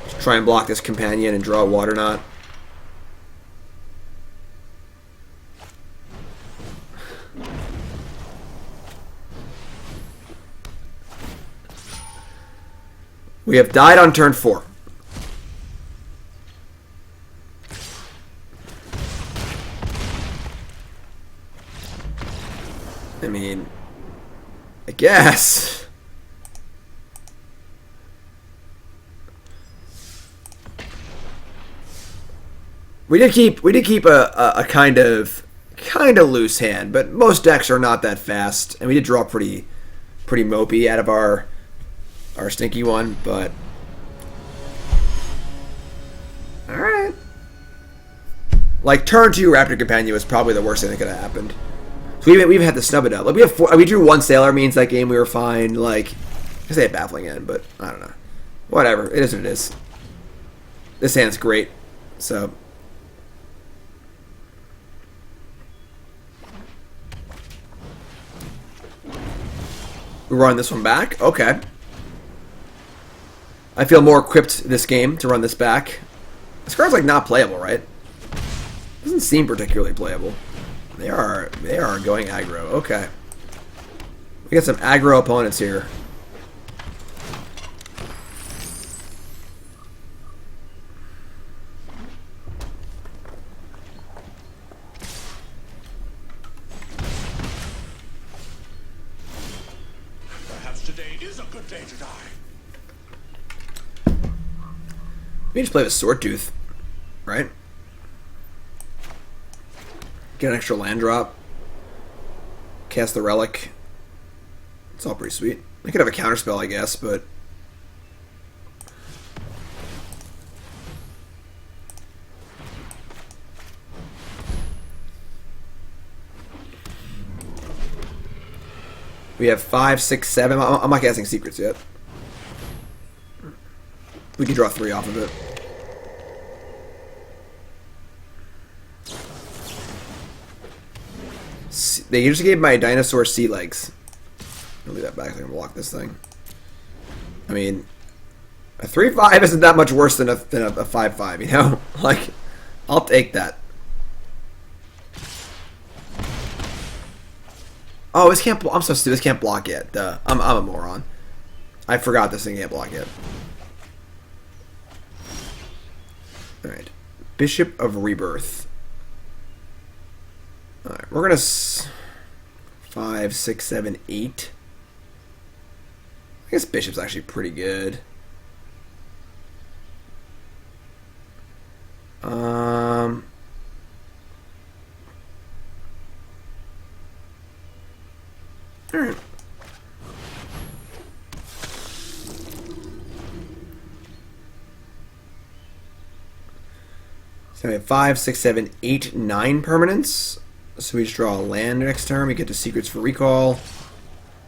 Just try and block this companion and draw a Water Knot. We have died on turn 4. I mean, I guess. We did keep a kind of loose hand, but most decks are not that fast, and we did draw pretty mopey out of our stinky one, but all right. Like turn 2 Raptor Companion was probably the worst thing that could have happened. So we've had to snub it up. Like we drew 1 Sailor means that game we were fine. Like I say a baffling end, but I don't know. Whatever. It is what it is. This hand's great. So we run this one back. Okay. I feel more equipped this game to run this back. This card's like not playable, right? Doesn't seem particularly playable. They are going aggro. Okay. We got some aggro opponents here. Perhaps today is a good day to die. We just play with Sword Tooth, right? Get an extra land drop. Cast the Relic. It's all pretty sweet. I could have a counterspell, I guess, but we have 5, 6, 7. I'm not casting secrets yet. We can draw 3 off of it. They just gave my dinosaur sea legs. I'll leave that back. I can block this thing. I mean, a 3/5 isn't that much worse than a 5/5. You know, like I'll take that. Oh, this can't. I'm so stupid. This can't block yet. Duh. I'm a moron. I forgot this thing can't block yet. All right, Bishop of Rebirth. All right, we're gonna 5, 6, 7, 8. I guess Bishop's actually pretty good. All right. So we have 5, 6, 7, 8, 9 permanents. So we just draw a land next turn. We get the secrets for recall.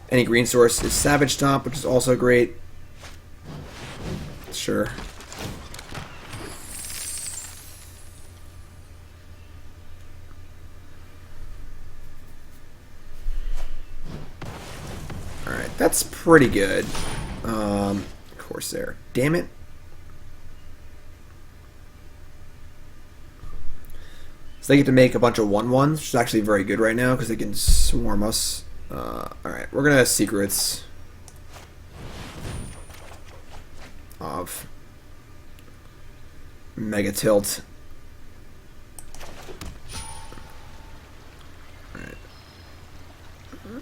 Any green source is Savage Stomp, which is also great. Sure. Alright, that's pretty good. Corsair. Damn it. So they get to make a bunch of 1/1s, which is actually very good right now because they can swarm us. Alright, we're gonna have secrets of Mega Tilt. Alright.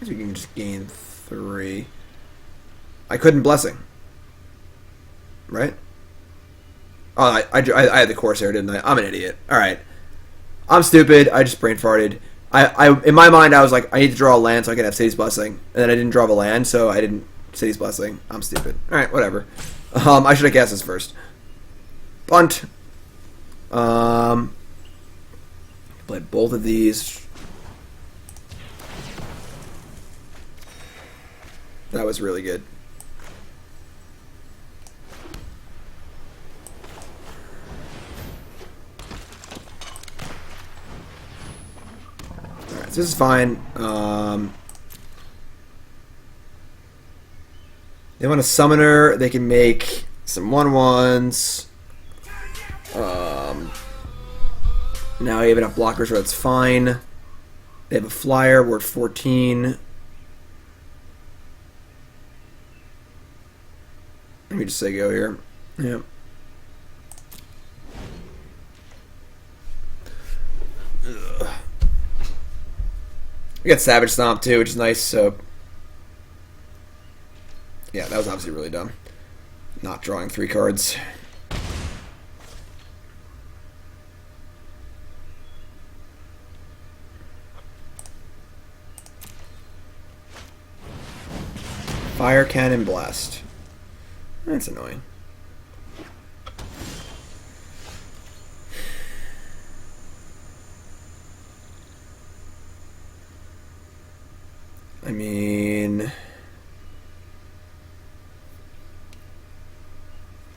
So we can just gain 3. I couldn't Blessing. Right? Oh, I had the Corsair, didn't I? I'm an idiot. Alright. I'm stupid. I just brain farted. In my mind, I was like, I need to draw a land so I can have City's Blessing. And then I didn't draw the land, so I didn't City's Blessing. I'm stupid. Alright, whatever. I should have cast this first. Bunt. Play both of these. That was really good. Alright, so this is fine. They want a summoner. They can make some 1/1s. Now I have enough blockers where that's fine. They have a flyer. We're at 14. Let me just say go here. Yeah. Ugh. We got Savage Stomp too, which is nice, so yeah, that was obviously really dumb. Not drawing 3 cards. Fire Cannon Blast. That's annoying. I mean,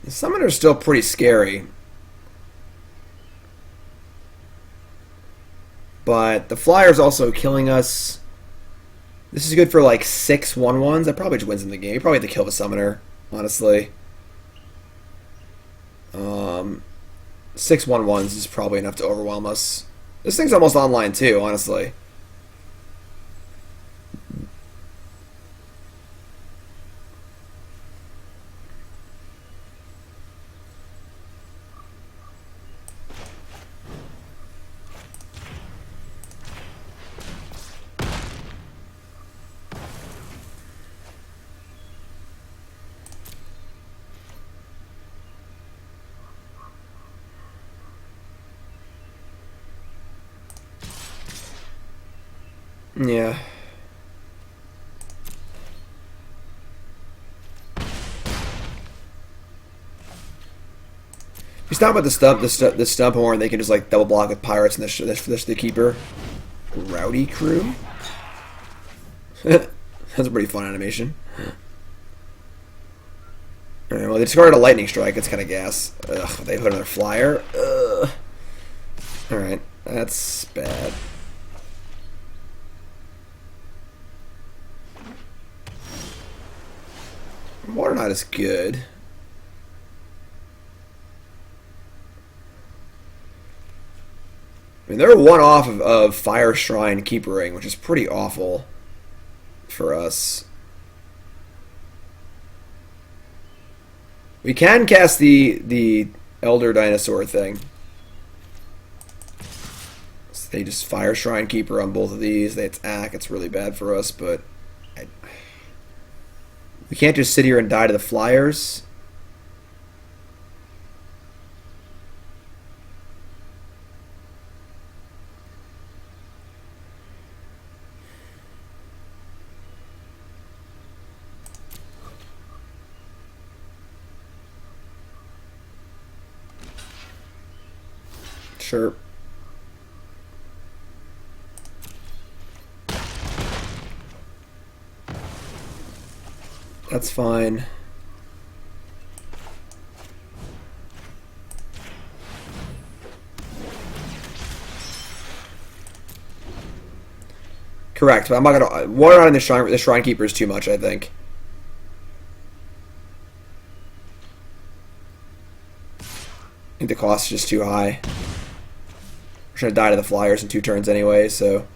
the summoner's still pretty scary. But the flyer's also killing us. This is good for like 6 1/1s. That probably just wins in the game. You probably have to kill the summoner, honestly. 6 1/1s is probably enough to overwhelm us. This thing's almost online too, honestly. Yeah. You stop at the stump horn, and they can just like double block with pirates and the keeper. Rowdy crew. That's a pretty fun animation. Alright, well they discarded a lightning strike. It's kind of gas. Ugh, they put another flyer. Ugh. Alright, that's bad. not as good. I mean, they're one off of Fire Shrine Keepering, which is pretty awful for us. We can cast the Elder Dinosaur thing. So they just Fire Shrine Keeper on both of these. They attack. It's really bad for us, but we can't just sit here and die to the flyers. Sure. That's fine. Correct, but I'm not gonna. Water on the Shrine Keeper is too much, I think. I think the cost is just too high. We're gonna die to the flyers in 2 turns anyway, so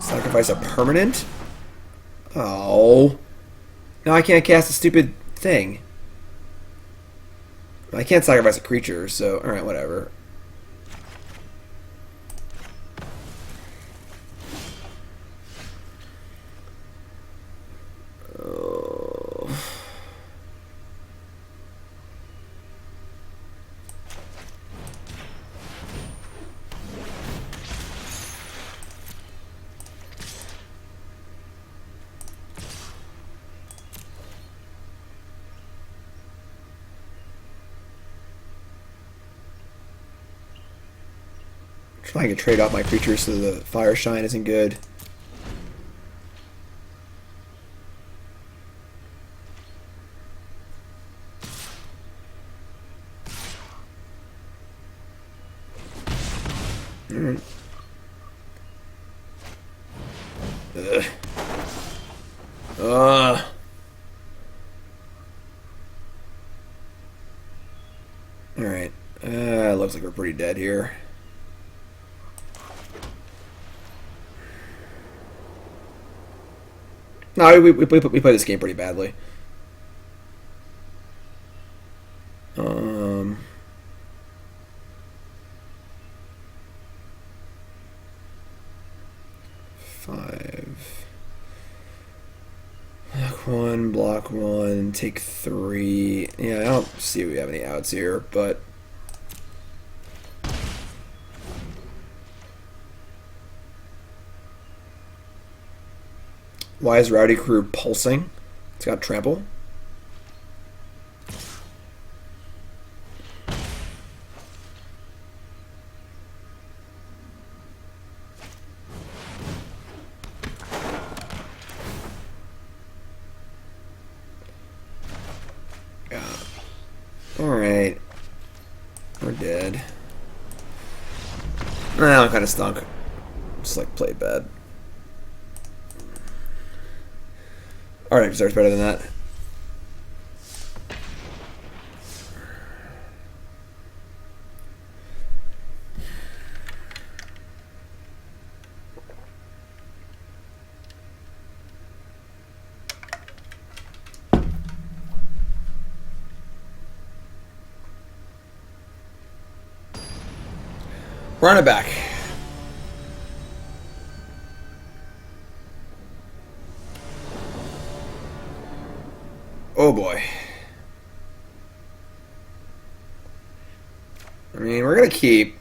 sacrifice a permanent. Oh, no! I can't cast a stupid thing. I can't sacrifice a creature, so all right, whatever. Trying to trade off my creatures so the Fire Shine isn't good. Alright. Alright. Looks like we're pretty dead here. No, we play this game pretty badly. Five. Block one, take 3. Yeah, I don't see we have any outs here, but why is Rowdy Crew pulsing? It's got trample. Alright. We're dead. Nah, I'm kind of stunk. Just like played bad. Alright, starts better than that. Run it back. Oh boy. I mean, we're gonna keep.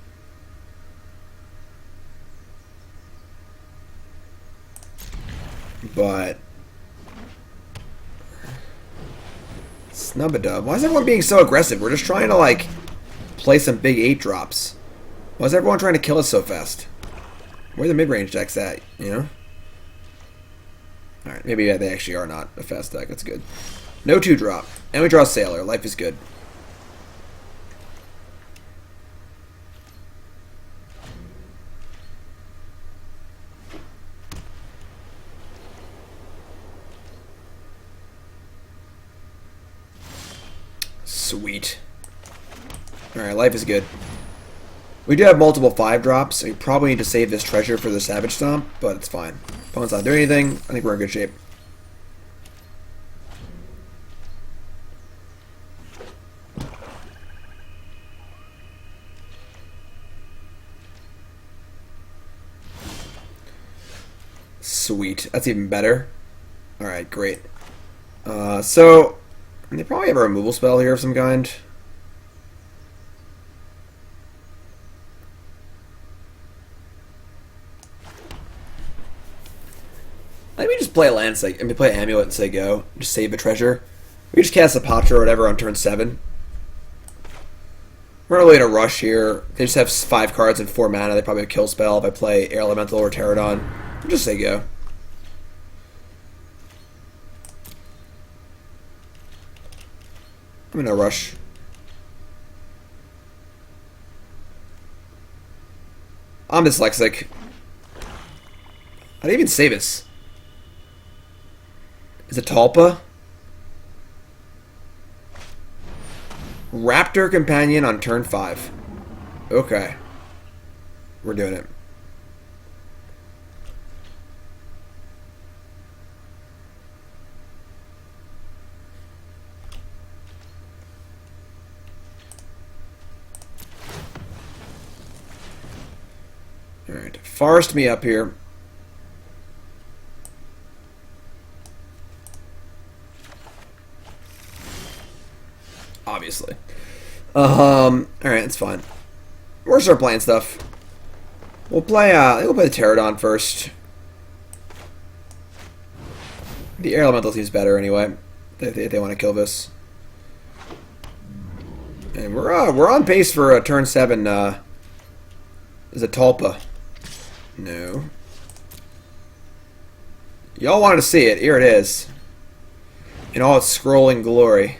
But Snub-a-dub. Why is everyone being so aggressive? We're just trying to like play some big 8 drops. Why is everyone trying to kill us so fast? Where are the mid-range decks at, you know? Alright, maybe they actually are not a fast deck. That's good. No 2-drop. And we draw Sailor. Life is good. Sweet. Alright, life is good. We do have multiple 5-drops, so we probably need to save this treasure for the Savage Stomp, but it's fine. Opponent's not doing anything. I think we're in good shape. Sweet. That's even better. Alright, great. So, they probably have a removal spell here of some kind. I think we just play a land, I mean, play Amulet and say go. Just save a treasure. We just cast a Patra or whatever on turn 7. We're not really in a rush here. They just have 5 cards and 4 mana. They probably have a kill spell if I play Air Elemental or Pterodon. We'll just say go. I'm in no rush. I'm dyslexic. I didn't even save this. Is it Talpa? Raptor Companion on turn 5. Okay. We're doing it. Alright, forest me up here. Obviously. Alright, that's fine. We'll start playing stuff. We'll play the Pterodon first. The Air Elemental seems better anyway. They want to kill this. And we're on pace for a turn 7 is it Talpa? No. Y'all wanted to see it. Here it is. In all its scrolling glory.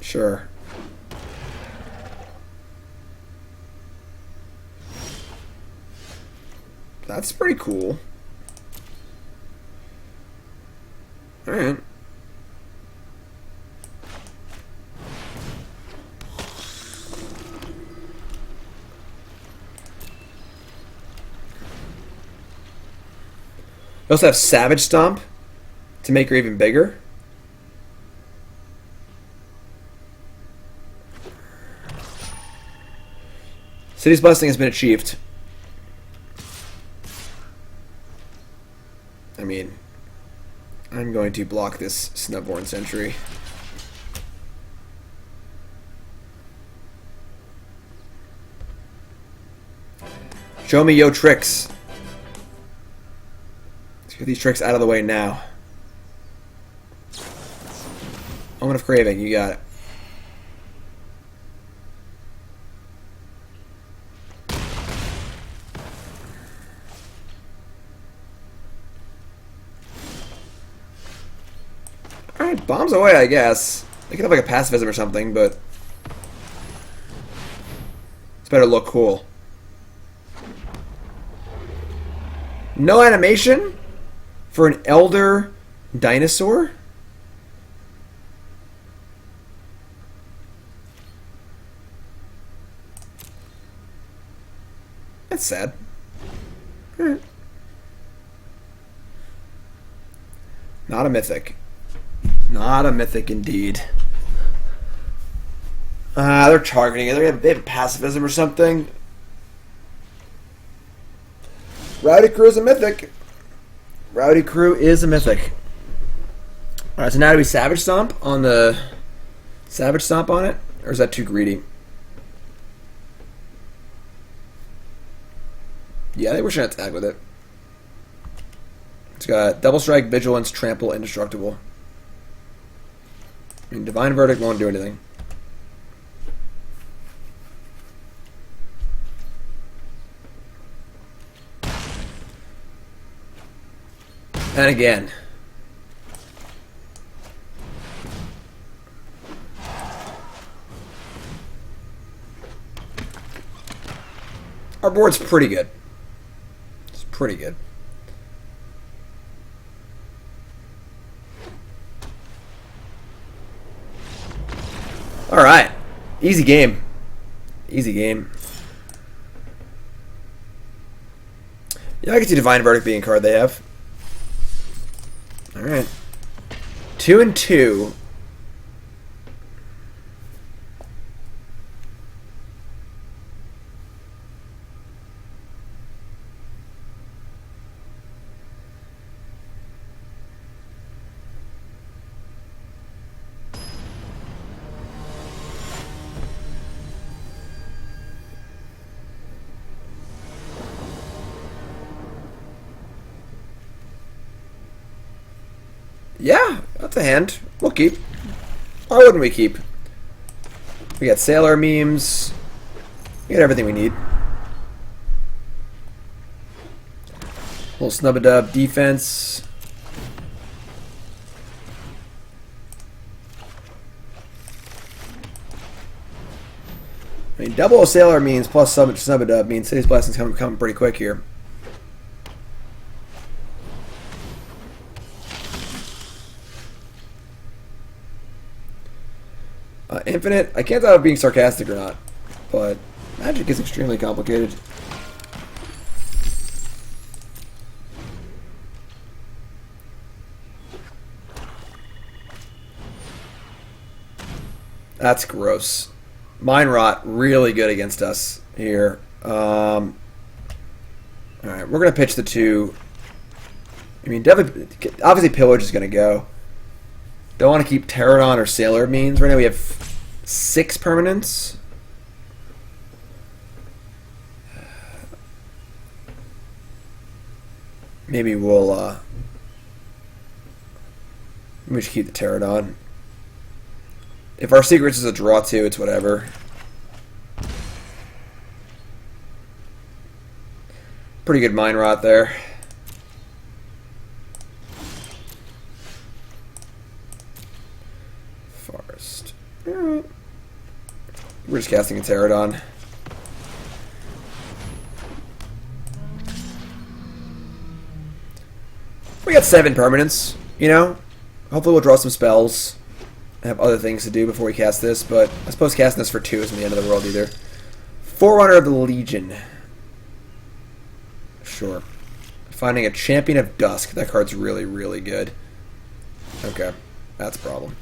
Sure. That's pretty cool. Alright. We also have Savage Stomp to make her even bigger. City's Blessing has been achieved. I mean, I'm going to block this Snubborn Sentry. Show me yo tricks. Let's get these tricks out of the way now. Moment of Craving, you got it. Alright, bombs away, I guess. They could have like a pacifism or something, but it's better look cool. No animation for an Elder Dinosaur? That's sad. Not a mythic. Not a mythic indeed. They're targeting it. They have pacifism or something. Rowdy Crew is a mythic. Rowdy Crew is a mythic. Alright, so now do we Savage Stomp on the... Savage Stomp on it? Or is that too greedy? Yeah, I think we're just going to attack with it. It's got Double Strike, Vigilance, Trample, Indestructible. I mean, Divine Verdict won't do anything. And again. Our board's pretty good. It's pretty good. All right, easy game. Easy game. Yeah, I can see Divine Verdict being a card they have. All right, 2 and 2. Yeah, that's a hand. We'll keep. Why wouldn't we keep? We got Sailor memes. We got everything we need. Little snub-a-dub defense. I mean, double a Sailor means plus snub-a-dub means City's Blessings coming pretty quick here. Infinite, I can't tell if being sarcastic or not, but Magic is extremely complicated. That's gross. Mind Rot, really good against us here. Alright, we're going to pitch the 2. I mean, definitely, obviously Pillage is going to go. Don't want to keep Pterodon or Sailor Means. Right now we have 6 permanents. Maybe we'll maybe just keep the Pterodon. If our secrets is a draw too, it's whatever. Pretty good Mind Rot there. Forest. Alright. We're just casting a Pterodon. We got 7 permanents, you know? Hopefully we'll draw some spells. I have other things to do before we cast this, but I suppose casting this for 2 isn't the end of the world either. Forerunner of the Legion. Sure. Finding a Champion of Dusk. That card's really, really good. Okay. That's a problem.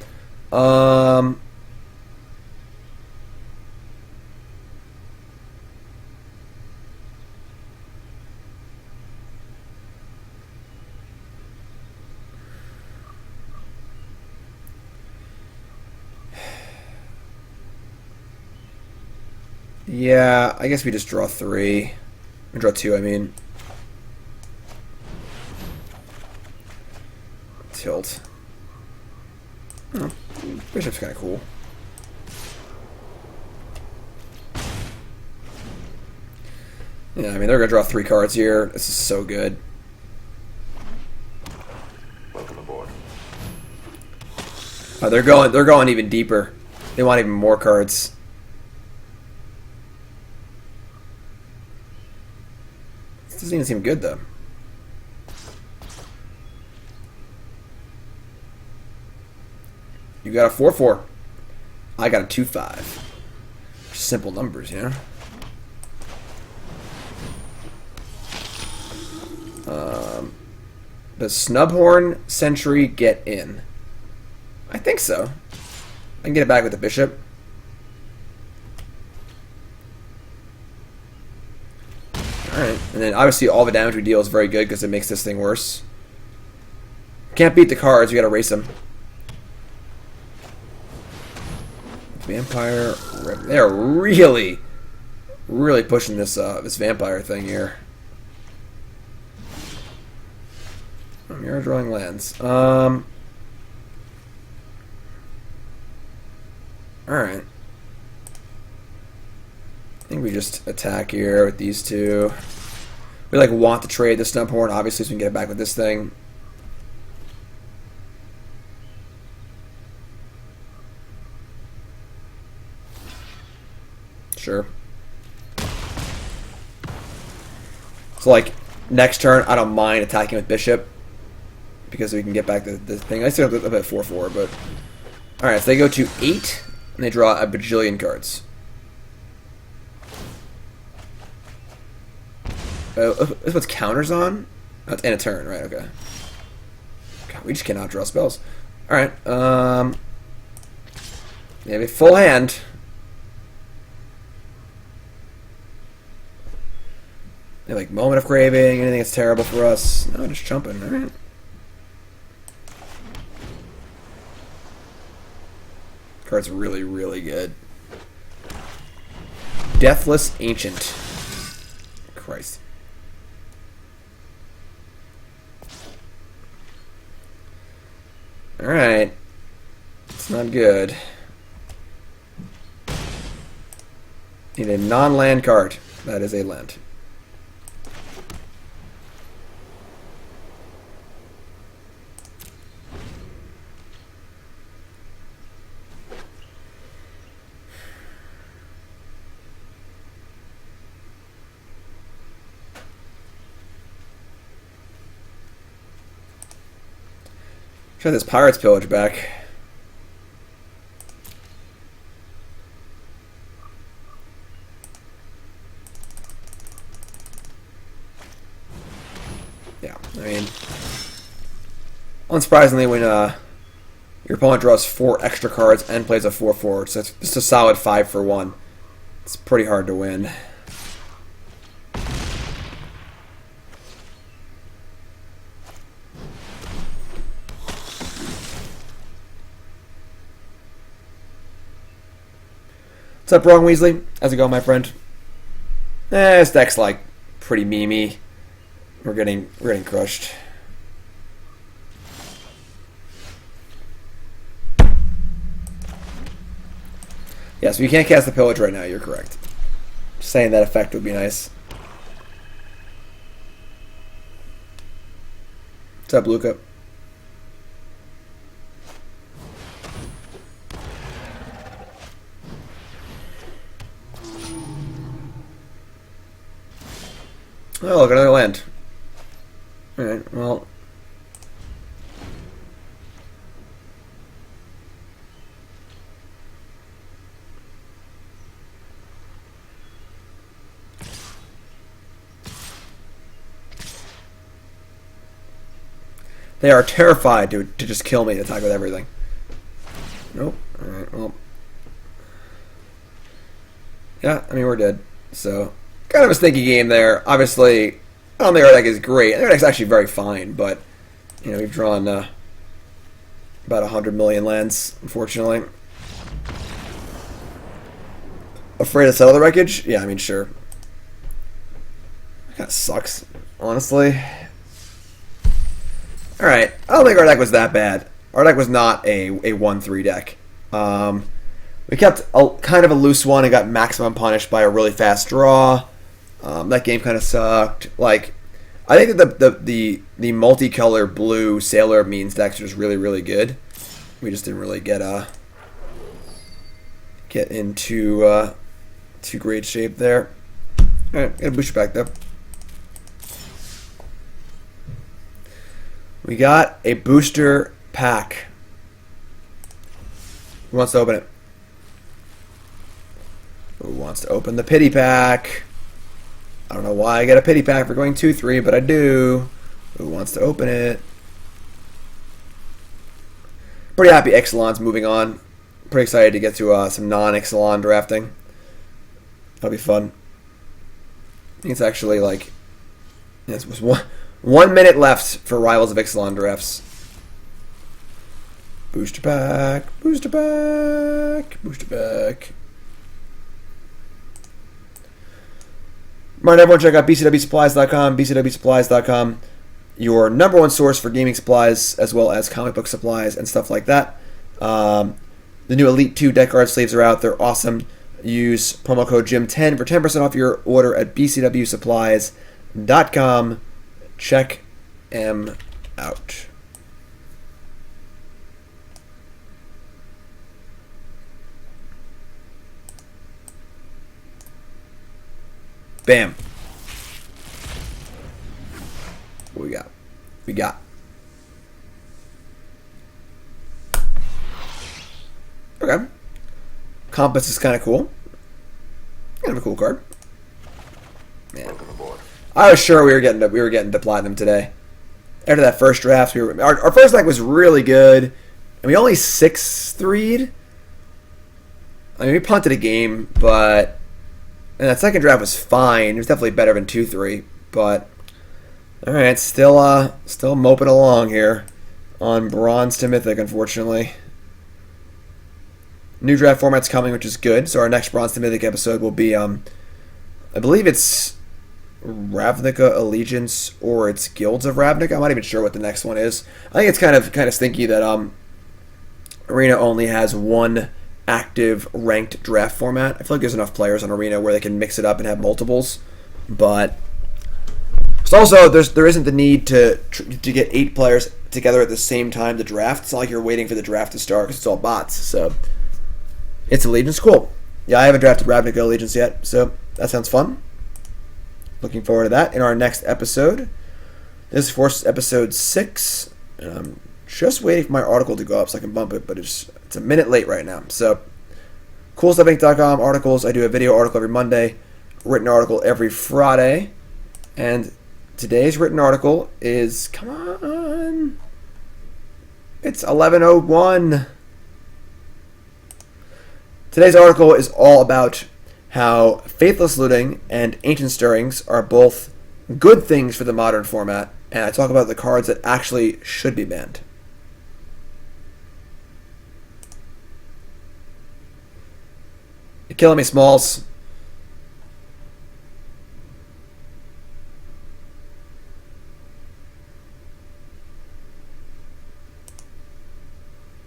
Yeah, I guess we just draw 3. We draw 2, I mean. Tilt. Oh, Bishop's kind of cool. Yeah, I mean, they're going to draw 3 cards here. This is so good. Welcome aboard. Oh, they're going even deeper. They want even more cards. This doesn't even seem good, though. You got a 4-4. I got a 2-5. Simple numbers, you know? Does Snubhorn Sentry get in? I think so. I can get it back with the Bishop. Alright, and then obviously all the damage we deal is very good because it makes this thing worse. Can't beat the cards, we gotta race them. Vampire, they're really pushing this this vampire thing here. Mirror drawing lands. Alright. I think we just attack here with these 2. We like want to trade the Snubhorn, obviously, so we can get it back with this thing. Sure. So like next turn, I don't mind attacking with Bishop because we can get back the thing. I still have a 4-4, but all right. So they go to 8. and they draw a bajillion cards. This puts counters on? Oh, it's in a turn, right? Okay. God, we just cannot draw spells. Alright, they have a full hand. They have, like, Moment of Craving, anything that's terrible for us. No, just jumping, alright. Card's really, really good. Deathless Ancient. Christ. Alright. It's not good. Need a non-land card. That is a land. Try this Pirate's Pillage back. Yeah, I mean, unsurprisingly, when your opponent draws 4 extra cards and plays a 4/4, so it's just a solid 5 for 1. It's pretty hard to win. What's up, Wrong Weasley? How's it going, my friend? This deck's like pretty memey. We're getting crushed. Yeah, so you can't cast the Pillage right now, you're correct. Just saying that effect would be nice. What's up, Luca? Oh, look, another land. Alright, well. They are terrified to just kill me to attack with everything. Nope. Alright, well. Yeah, I mean, we're dead. So, kind of a stinky game there. Obviously, I don't think our deck is great. Our deck's actually very fine, but, you know, we've drawn about 100 million lands, unfortunately. Afraid to settle the wreckage? Yeah, I mean, sure. That kind of sucks, honestly. Alright, I don't think our deck was that bad. Our deck was not a 1-3 deck. We kept kind of a loose one and got maximum punished by a really fast draw. That game kind of sucked. Like, I think that the multicolor blue Sailor Means decks are just really, really good. We just didn't really get into too great shape there. Alright, got a booster back though. We got a booster pack. Who wants to open it? Who wants to open the pity pack? I don't know why I get a pity pack for going 2-3, but I do. Who wants to open it? Pretty happy Ixalan's moving on. Pretty excited to get to some non-Ixalan drafting. That'll be fun. I think it's actually like... Yes, it was 1 minute left for Rivals of Ixalan drafts. Booster pack, booster pack, booster pack. Remind everyone, check out bcwsupplies.com, bcwsupplies.com, your #1 source for gaming supplies, as well as comic book supplies and stuff like that. The new Elite 2 deck card sleeves are out. They're awesome. Use promo code JIM10 for 10% off your order at bcwsupplies.com. Check them out. Bam. What we got? We got. Okay. Compass is kind of cool. Kind of a cool card. Man. I was sure we were getting to platinum today. After that first draft, our first deck was really good, and we only 6-3'd. I mean, we punted a game, but and that second draft was fine. It was definitely better than 2-3, but all right, still moping along here on Bronze to Mythic, unfortunately. New draft format's coming, which is good. So our next Bronze to Mythic episode will be, I believe it's Ravnica Allegiance or it's Guilds of Ravnica. I'm not even sure what the next one is. I think it's kind of stinky that Arena only has one active ranked draft format. I feel like there's enough players on Arena where they can mix it up and have multiples, but also there isn't the need to get 8 players together at the same time to draft. It's not like you're waiting for the draft to start because it's all bots. So it's Allegiance, cool. Yeah, I haven't drafted Ravnica Allegiance yet, so that sounds fun. Looking forward to that in our next episode. This is for episode 6, and I'm just waiting for my article to go up so I can bump it, but it's a minute late right now. So, coolstuffinc.com articles. I do a video article every Monday, written article every Friday, and today's written article is, come on, it's 11:01. Today's article is all about how Faithless Looting and Ancient Stirrings are both good things for the modern format, and I talk about the cards that actually should be banned. You're killing me, Smalls.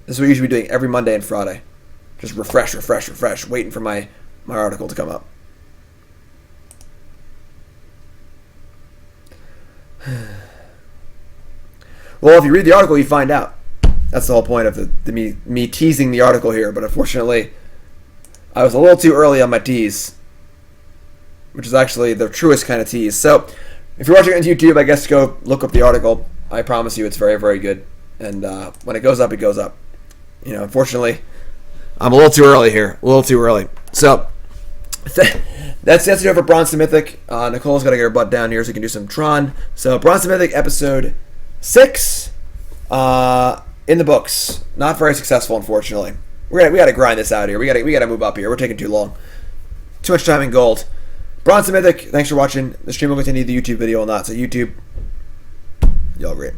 This is what we usually be doing every Monday and Friday. Just refresh, waiting for my article to come up. Well, if you read the article, you find out. That's the whole point of me teasing the article here, but unfortunately, I was a little too early on my tease, which is actually the truest kind of tease. So, if you're watching on YouTube, I guess go look up the article. I promise you it's very, very good. And when it goes up, it goes up. You know, unfortunately, I'm a little too early here. A little too early. So, that's it for Bronze to Mythic. Nicole's got to get her butt down here so we can do some Tron. So, Bronze to Mythic episode 6 in the books. Not very successful, unfortunately. We got to grind this out here. We got to move up here. We're taking too long. Too much time in gold. Bronze to Mythic, thanks for watching. The stream will continue. The YouTube video will not. So, YouTube, y'all great.